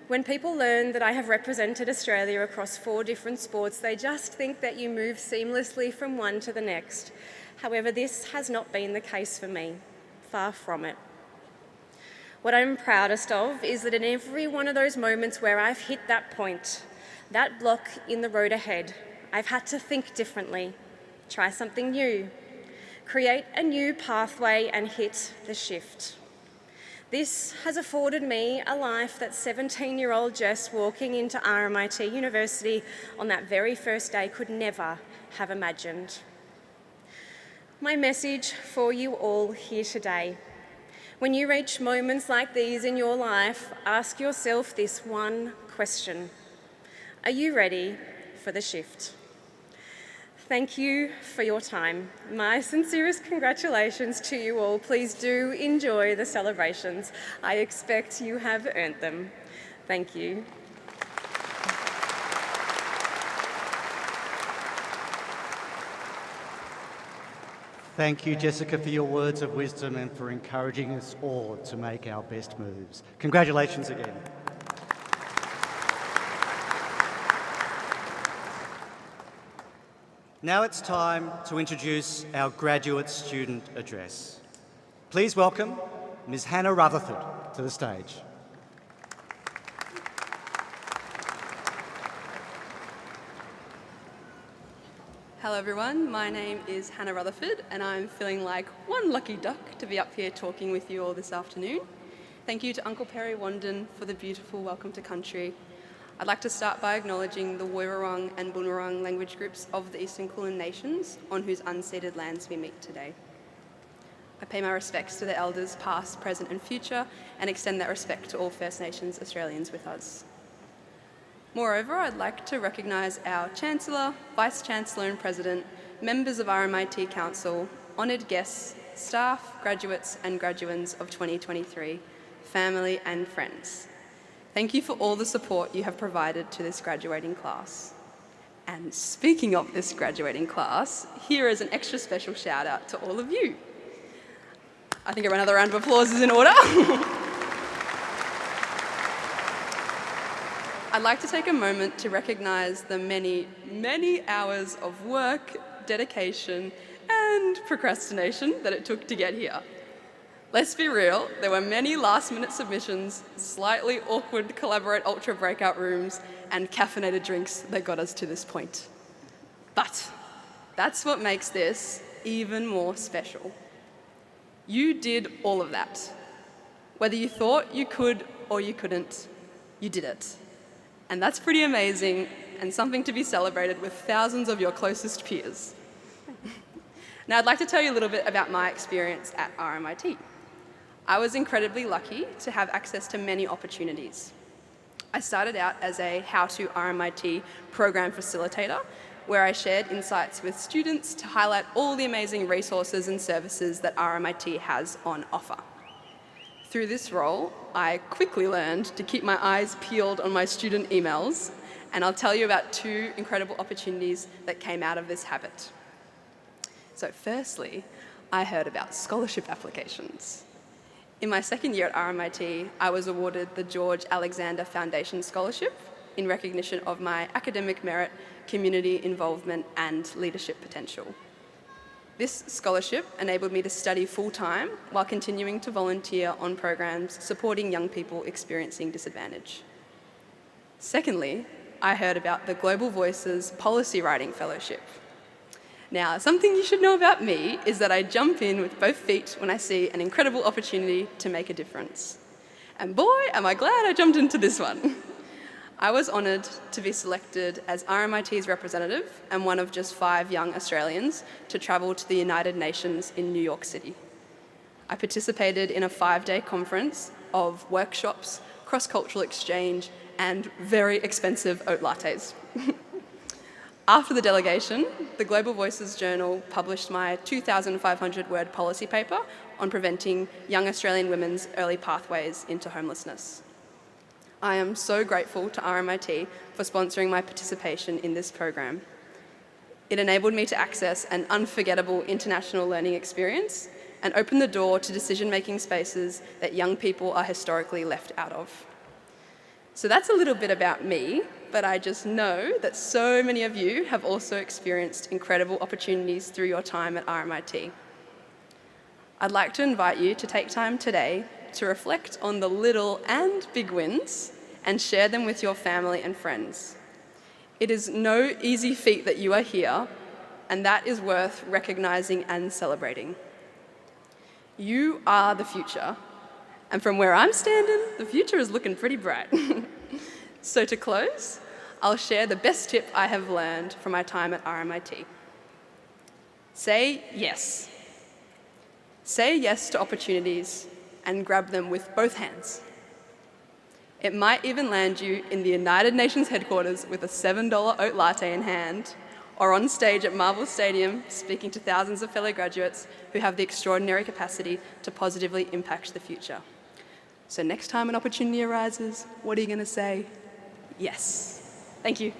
when people learn that I have represented Australia across 4 different sports, they just think that you move seamlessly from one to the next. However, this has not been the case for me, far from it. What I'm proudest of is that in every one of those moments where I've hit that point, that block in the road ahead, I've had to think differently, try something new, create a new pathway and hit the shift. This has afforded me a life that 17-year-old Jess walking into RMIT University on that very first day could never have imagined. My message for you all here today: when you reach moments like these in your life, ask yourself this one question: are you ready for the shift? Thank you for your time. My sincerest congratulations to you all. Please do enjoy the celebrations. I expect you have earned them. Thank you. Thank you, Jessica, for your words of wisdom and for encouraging us all to make our best moves. Congratulations again. Now it's time to introduce our graduate student address. Please welcome Ms. Hannah Rutherford to the stage. Hello everyone, my name is Hannah Rutherford and I'm feeling like one lucky duck to be up here talking with you all this afternoon. Thank you to Uncle Perry Wandin for the beautiful welcome to country. I'd like to start by acknowledging the Woiwurrung and Bunurong language groups of the Eastern Kulin Nations on whose unceded lands we meet today. I pay my respects to the elders past, present and future and extend that respect to all First Nations Australians with us. Moreover, I'd like to recognise our Chancellor, Vice-Chancellor and President, members of RMIT Council, honoured guests, staff, graduates and graduands of 2023, family and friends. Thank you for all the support you have provided to this graduating class. And speaking of this graduating class, here is an extra special shout out to all of you. I think another round of applause is in order. I'd like to take a moment to recognise the many, many hours of work, dedication and procrastination that it took to get here. Let's be real, there were many last-minute submissions, slightly awkward Collaborate Ultra breakout rooms, and caffeinated drinks that got us to this point. But that's what makes this even more special. You did all of that. Whether you thought you could or you couldn't, you did it. And that's pretty amazing and something to be celebrated with thousands of your closest peers. Now, I'd like to tell you a little bit about my experience at RMIT. I was incredibly lucky to have access to many opportunities. I started out as a How to RMIT program facilitator, where I shared insights with students to highlight all the amazing resources and services that RMIT has on offer. Through this role, I quickly learned to keep my eyes peeled on my student emails, and I'll tell you about two incredible opportunities that came out of this habit. So firstly, I heard about scholarship applications. In my second year at RMIT, I was awarded the George Alexander Foundation Scholarship in recognition of my academic merit, community involvement, and leadership potential. This scholarship enabled me to study full-time while continuing to volunteer on programs supporting young people experiencing disadvantage. Secondly, I heard about the Global Voices Policy Writing Fellowship. Now, something you should know about me is that I jump in with both feet when I see an incredible opportunity to make a difference. And boy, am I glad I jumped into this one. I was honoured to be selected as RMIT's representative and one of just 5 young Australians to travel to the United Nations in New York City. I participated in a 5-day conference of workshops, cross-cultural exchange, and very expensive oat lattes. After the delegation, the Global Voices Journal published my 2,500-word policy paper on preventing young Australian women's early pathways into homelessness. I am so grateful to RMIT for sponsoring my participation in this program. It enabled me to access an unforgettable international learning experience and open the door to decision-making spaces that young people are historically left out of. So that's a little bit about me, but I just know that so many of you have also experienced incredible opportunities through your time at RMIT. I'd like to invite you to take time today to reflect on the little and big wins and share them with your family and friends. It is no easy feat that you are here, and that is worth recognising and celebrating. You are the future, And from where I'm standing, the future is looking pretty bright. So to close, I'll share the best tip I have learned from my time at RMIT. Say yes. Say yes to opportunities and grab them with both hands. It might even land you in the United Nations headquarters with a $7 oat latte in hand, or on stage at Marvel Stadium speaking to thousands of fellow graduates who have the extraordinary capacity to positively impact the future. So next time an opportunity arises, what are you going to say? Yes. Thank you.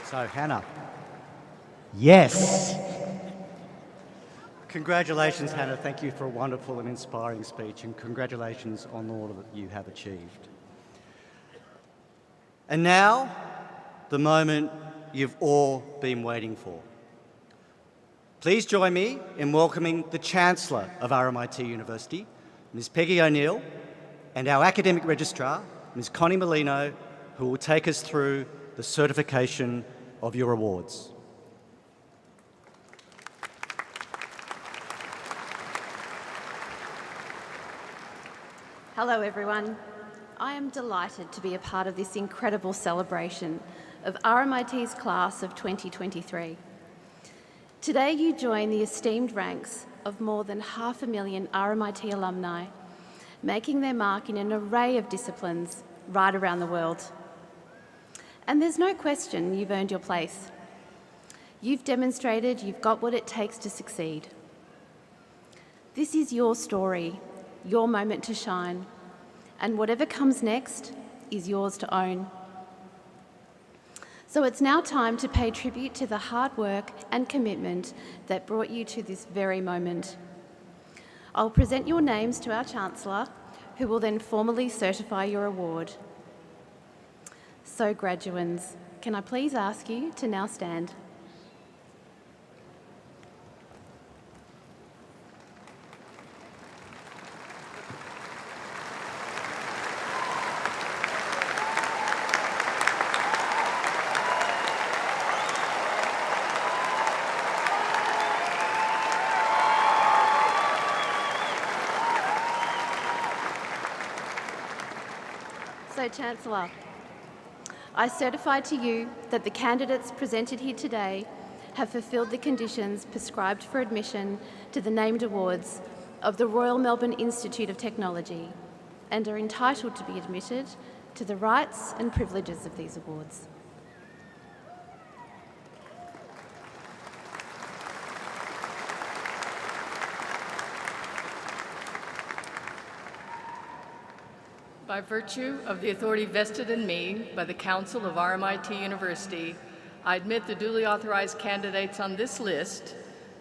So, Hannah. Yes. Congratulations, Hannah. Thank you for a wonderful and inspiring speech, and congratulations on all that you have achieved. And now, the moment you've all been waiting for. Please join me in welcoming the Chancellor of RMIT University, Ms. Peggy O'Neill, and our Academic Registrar, Ms. Connie Molino, who will take us through the certification of your awards. Hello everyone. I am delighted to be a part of this incredible celebration of RMIT's class of 2023. Today you join the esteemed ranks of more than 500,000 RMIT alumni, making their mark in an array of disciplines right around the world. And there's no question you've earned your place. You've demonstrated you've got what it takes to succeed. This is your story, your moment to shine, and whatever comes next is yours to own. So it's now time to pay tribute to the hard work and commitment that brought you to this very moment. I'll present your names to our Chancellor, who will then formally certify your award. So graduands, can I please ask you to now stand? So, Chancellor, I certify to you that the candidates presented here today have fulfilled the conditions prescribed for admission to the named awards of the Royal Melbourne Institute of Technology and are entitled to be admitted to the rights and privileges of these awards. By virtue of the authority vested in me by the Council of RMIT University, I admit the duly authorized candidates on this list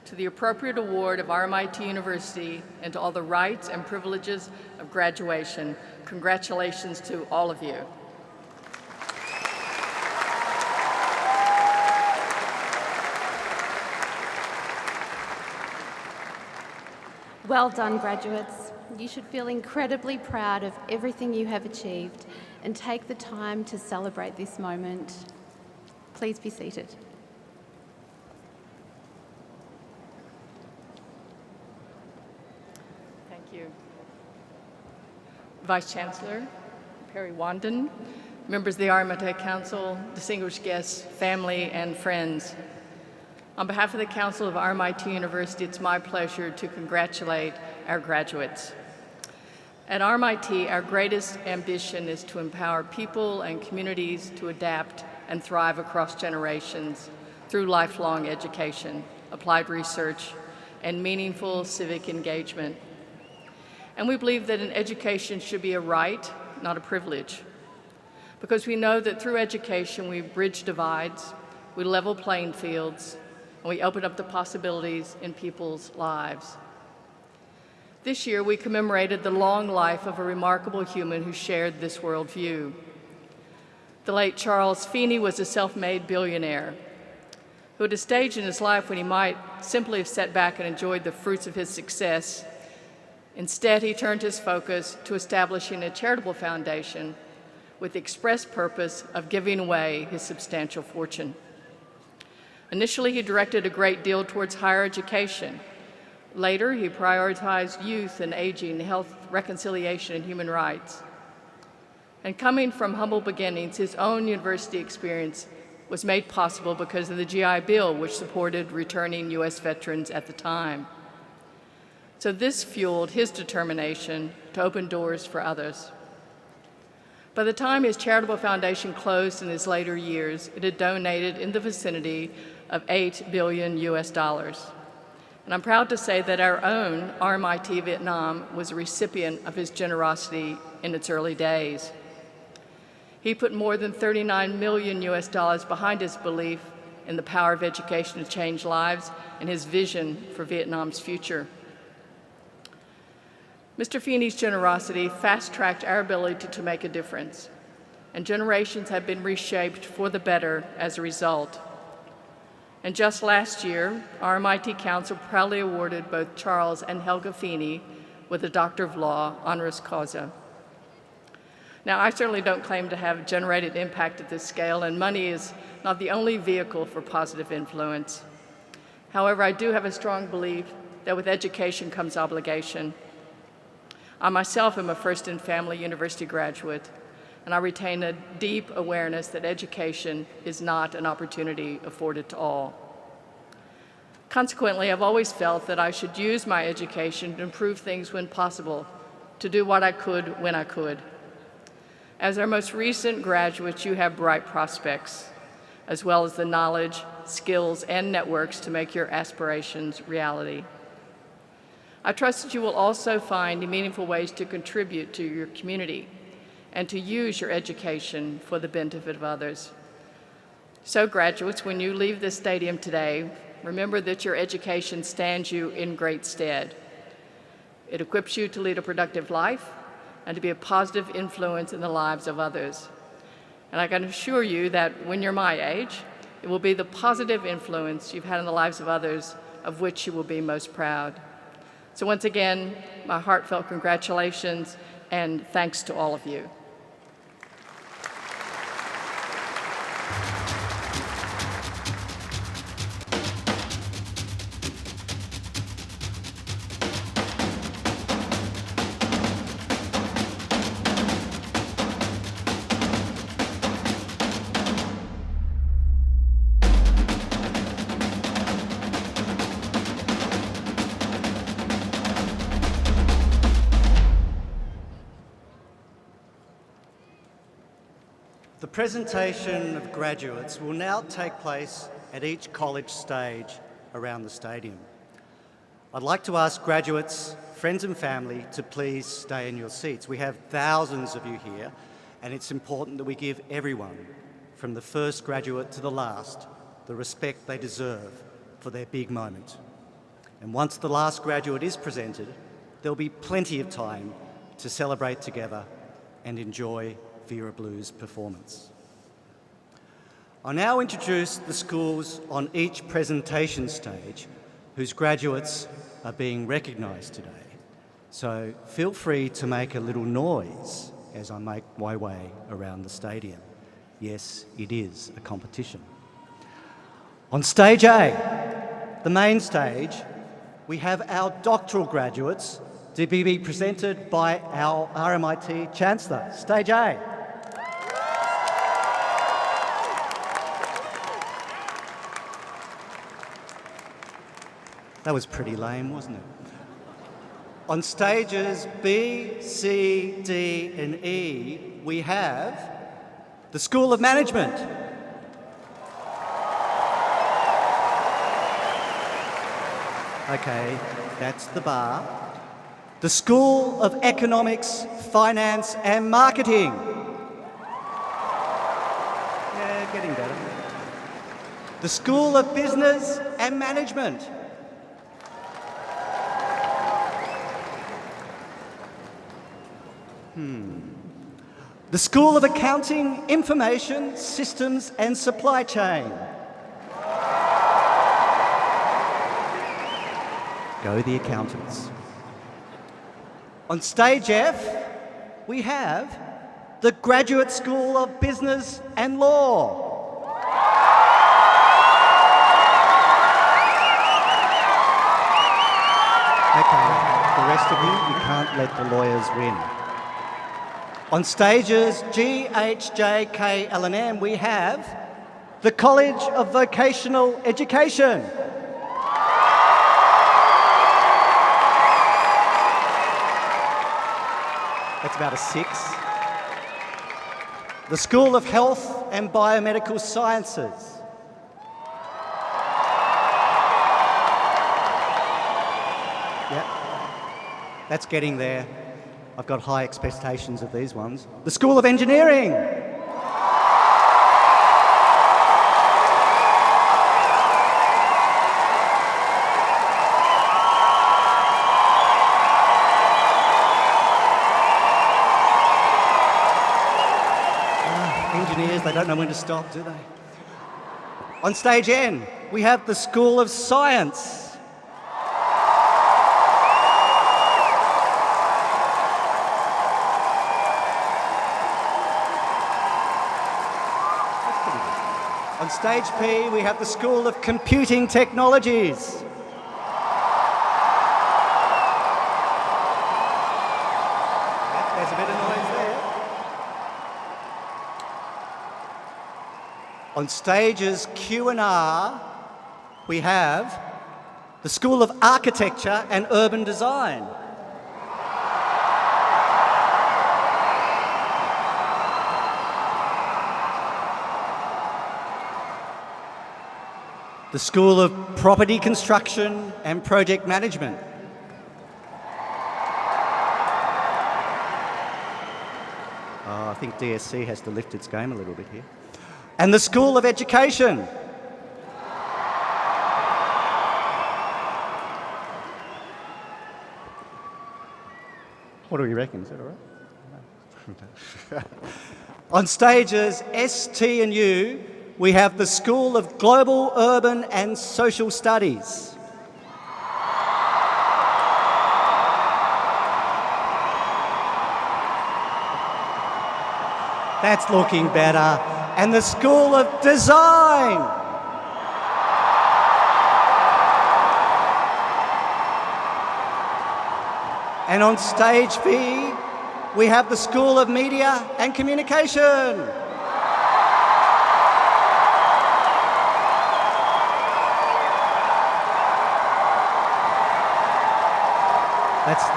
to the appropriate award of RMIT University and to all the rights and privileges of graduation. Congratulations to all of you. Well done, graduates. You should feel incredibly proud of everything you have achieved and take the time to celebrate this moment. Please be seated. Thank you. Vice Chancellor Perry Wandin, members of the RMIT Council, distinguished guests, family, and friends. On behalf of the Council of RMIT University, it's my pleasure to congratulate our graduates. At RMIT, our greatest ambition is to empower people and communities to adapt and thrive across generations through lifelong education, applied research, and meaningful civic engagement. And we believe that an education should be a right, not a privilege, because we know that through education we bridge divides, we level playing fields, and we open up the possibilities in people's lives. This year, we commemorated the long life of a remarkable human who shared this worldview. The late Charles Feeney was a self-made billionaire who, at a stage in his life when he might simply have sat back and enjoyed the fruits of his success, instead he turned his focus to establishing a charitable foundation with the express purpose of giving away his substantial fortune. Initially, he directed a great deal towards higher education. Later, he prioritized youth and aging, health, reconciliation, and human rights. And coming from humble beginnings, his own university experience was made possible because of the GI Bill, which supported returning U.S. veterans at the time. So this fueled his determination to open doors for others. By the time his charitable foundation closed in his later years, it had donated in the vicinity of $8 billion US. And I'm proud to say that our own RMIT Vietnam was a recipient of his generosity in its early days. He put more than $39 million US behind his belief in the power of education to change lives and his vision for Vietnam's future. Mr. Feeney's generosity fast-tracked our ability to make a difference, and generations have been reshaped for the better as a result. And just last year, RMIT Council proudly awarded both Charles and Helga Feeney with a Doctor of Law honoris causa. Now, I certainly don't claim to have generated impact at this scale, and money is not the only vehicle for positive influence. However, I do have a strong belief that with education comes obligation. I myself am a first-in-family university graduate, and I retain a deep awareness that education is not an opportunity afforded to all. Consequently, I've always felt that I should use my education to improve things when possible, to do what I could when I could. As our most recent graduates, you have bright prospects, as well as the knowledge, skills, and networks to make your aspirations reality. I trust that you will also find meaningful ways to contribute to your community and to use your education for the benefit of others. So graduates, when you leave this stadium today, remember that your education stands you in great stead. It equips you to lead a productive life and to be a positive influence in the lives of others. And I can assure you that when you're my age, it will be the positive influence you've had in the lives of others of which you will be most proud. So once again, my heartfelt congratulations and thanks to all of you. The presentation of graduates will now take place at each college stage around the stadium. I'd like to ask graduates, friends and family to please stay in your seats. We have thousands of you here, and it's important that we give everyone, from the first graduate to the last, the respect they deserve for their big moment. And once the last graduate is presented, there'll be plenty of time to celebrate together and enjoy Vera Blue's performance. I'll now introduce the schools on each presentation stage whose graduates are being recognised today. So feel free to make a little noise as I make my way around the stadium. Yes, it is a competition. On stage A, the main stage, we have our doctoral graduates to be presented by our RMIT Chancellor. Stage A. That was pretty lame, wasn't it? On stages B, C, D, and E, we have the School of Management. Okay, that's the bar. The School of Economics, Finance and Marketing. Yeah, getting better. The School of Business and Management. The School of Accounting, Information, Systems and Supply Chain. Go the accountants. On stage F, we have the Graduate School of Business and Law. the rest of you, you can't let the lawyers win. On stages G, H, J, K, L and M, we have the College of Vocational Education. That's about a 6. The School of Health and Biomedical Sciences. Yep, that's getting there. I've got high expectations of these ones. The School of Engineering. Engineers, they don't know when to stop, do they? On stage N, we have the School of Science. On stage P, we have the School of Computing Technologies. There's a bit of noise there. On stages Q and R, we have the School of Architecture and Urban Design. The School of Property Construction and Project Management. I think DSC has to lift its game a little bit here. And the School of Education. What do we reckon? Is that all right? On stages S, T and U, we have the School of Global, Urban and Social Studies. That's looking better. And the School of Design. And on stage B, we have the School of Media and Communication.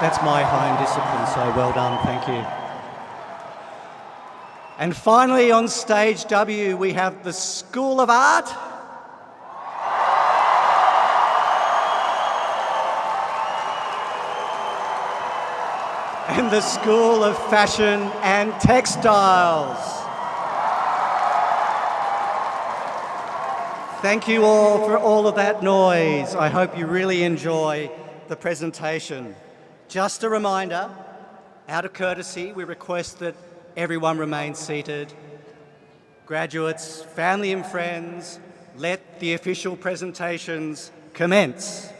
That's my home discipline, so well done, thank you. And finally, on stage W, we have the School of Art. And the School of Fashion and Textiles. Thank you all for all of that noise. I hope you really enjoy the presentation. Just a reminder, out of courtesy, we request that everyone remain seated. Graduates, family and friends, let the official presentations commence.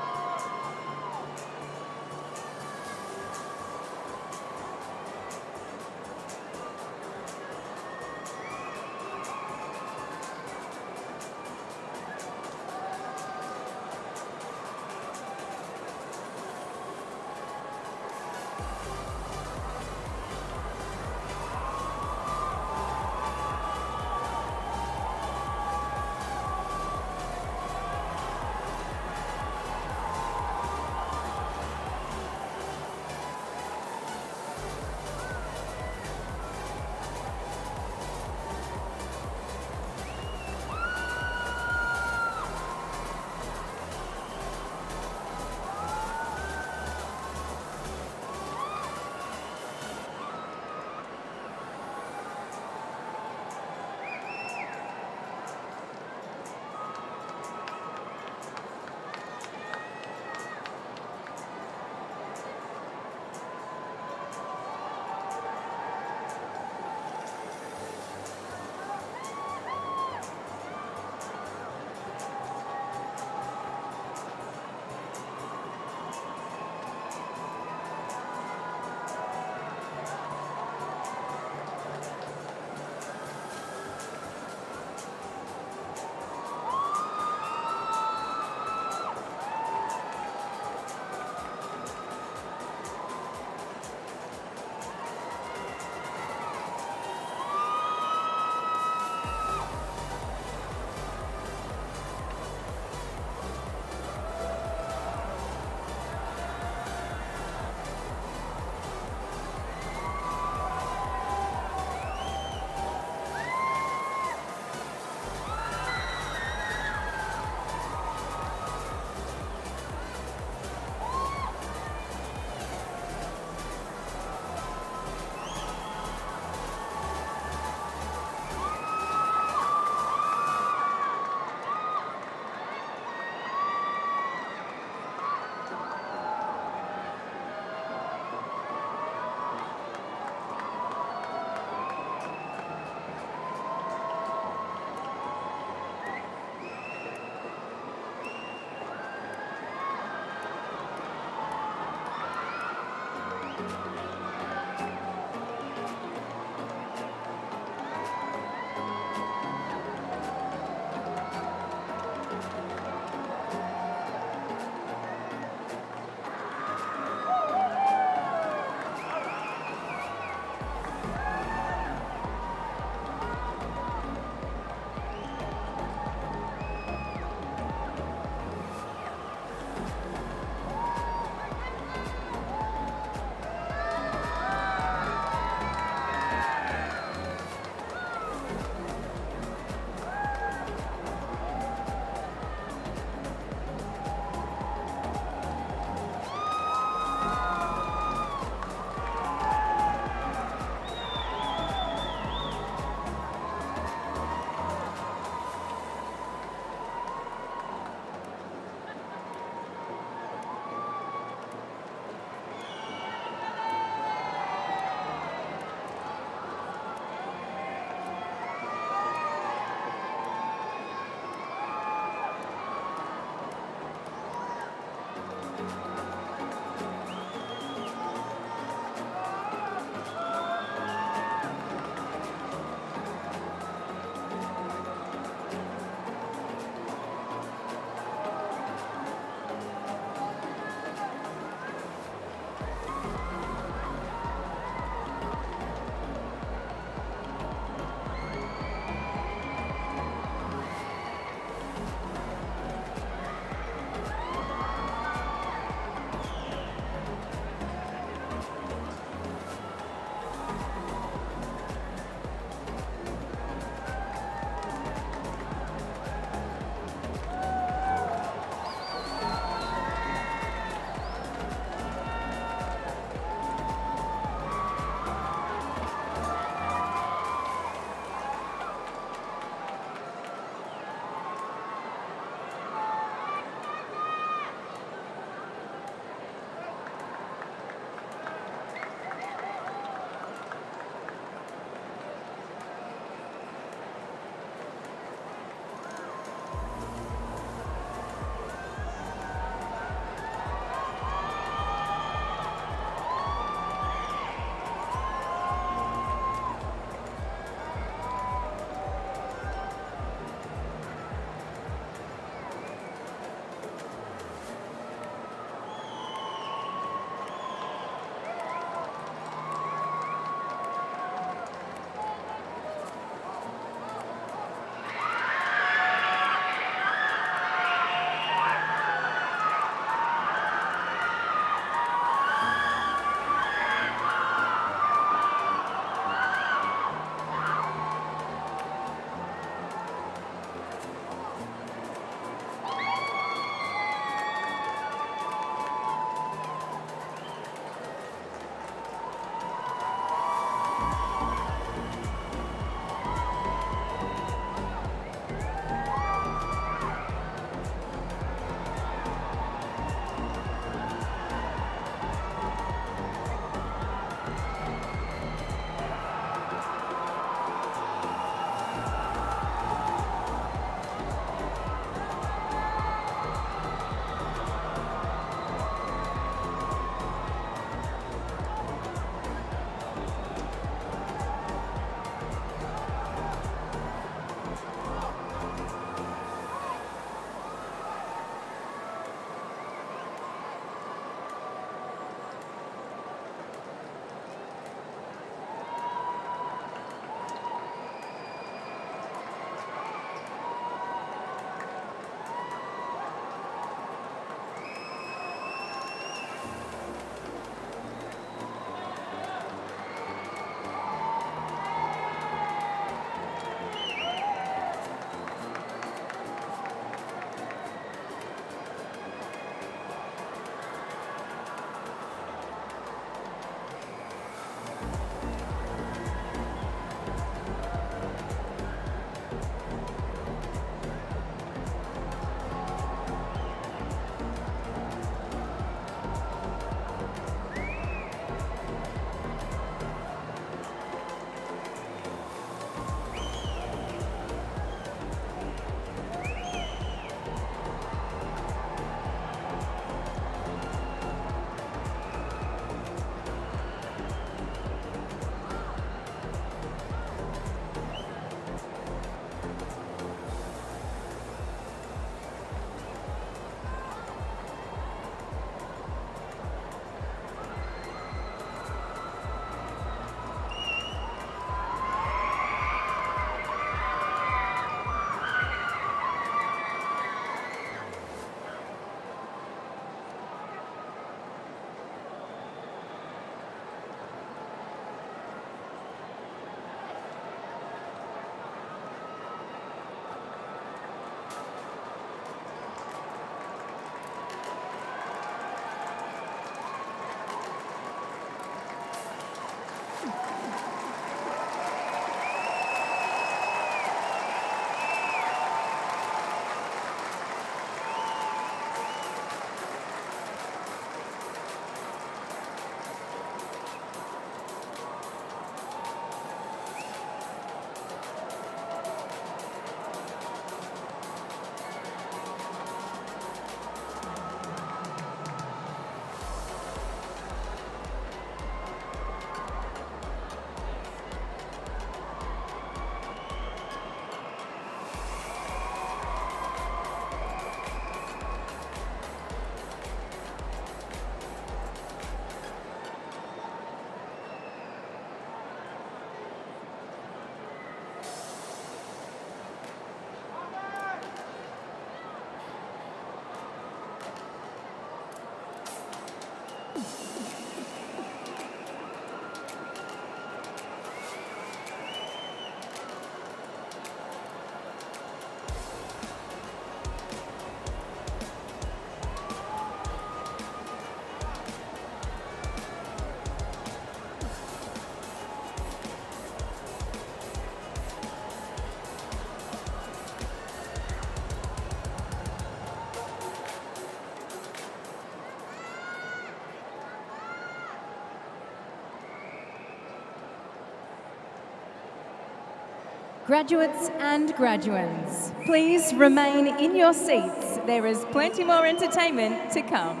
Graduates and graduands, please remain in your seats. There is plenty more entertainment to come.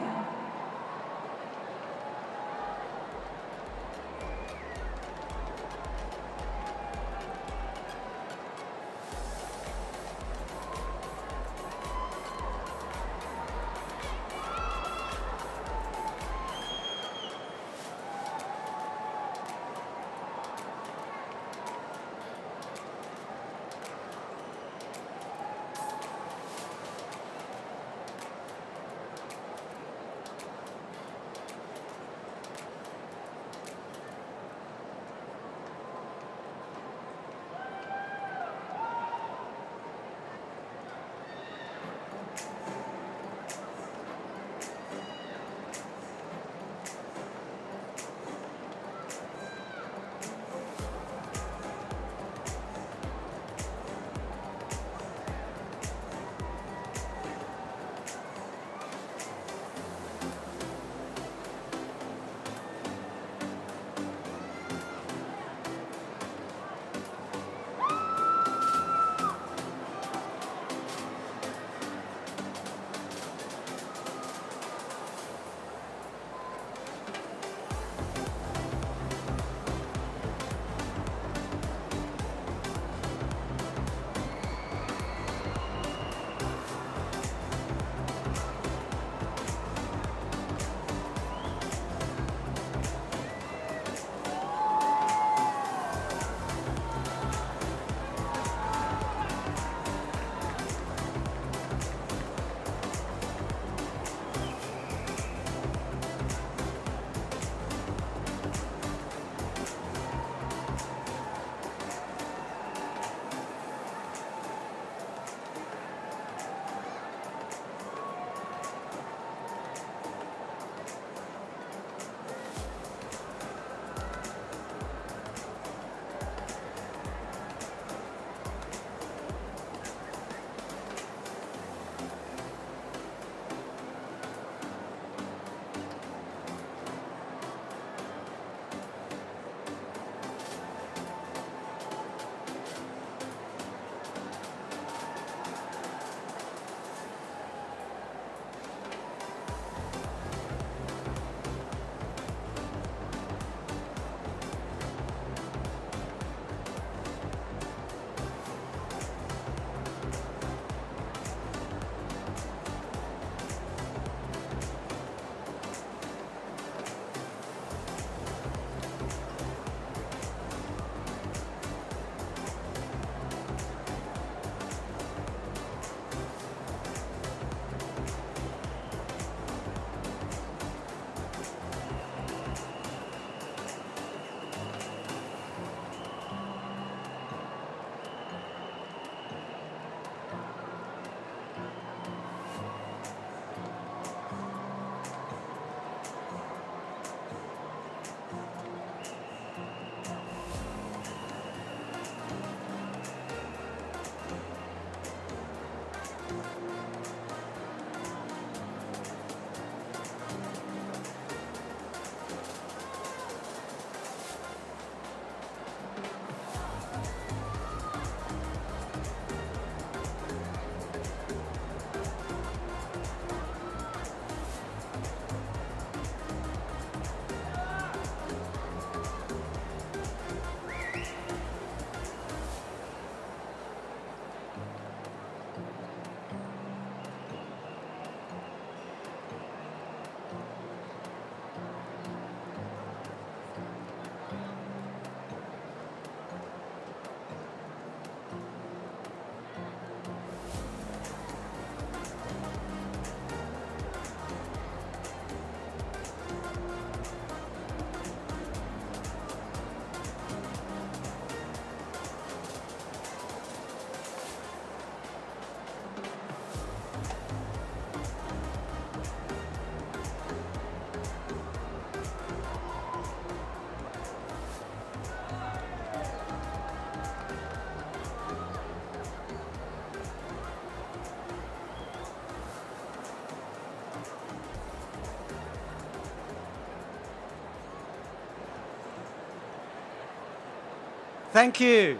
Thank you.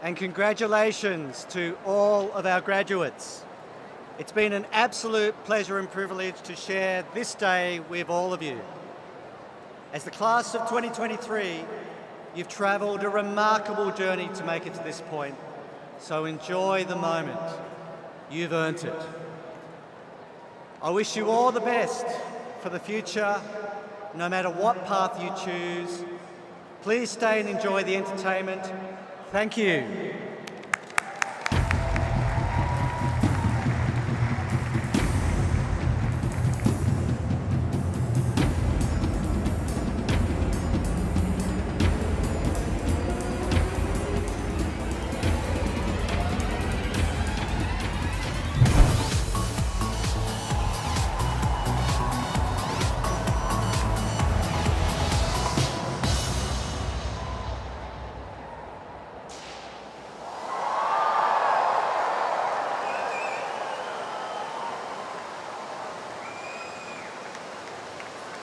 and congratulations to all of our graduates. It's been an absolute pleasure and privilege to share this day with all of you. As the class of 2023, you've travelled a remarkable journey to make it to this point, so enjoy the moment. You've earned it. I wish you all the best for the future, no matter what path you choose. Please stay and enjoy the entertainment. Thank you.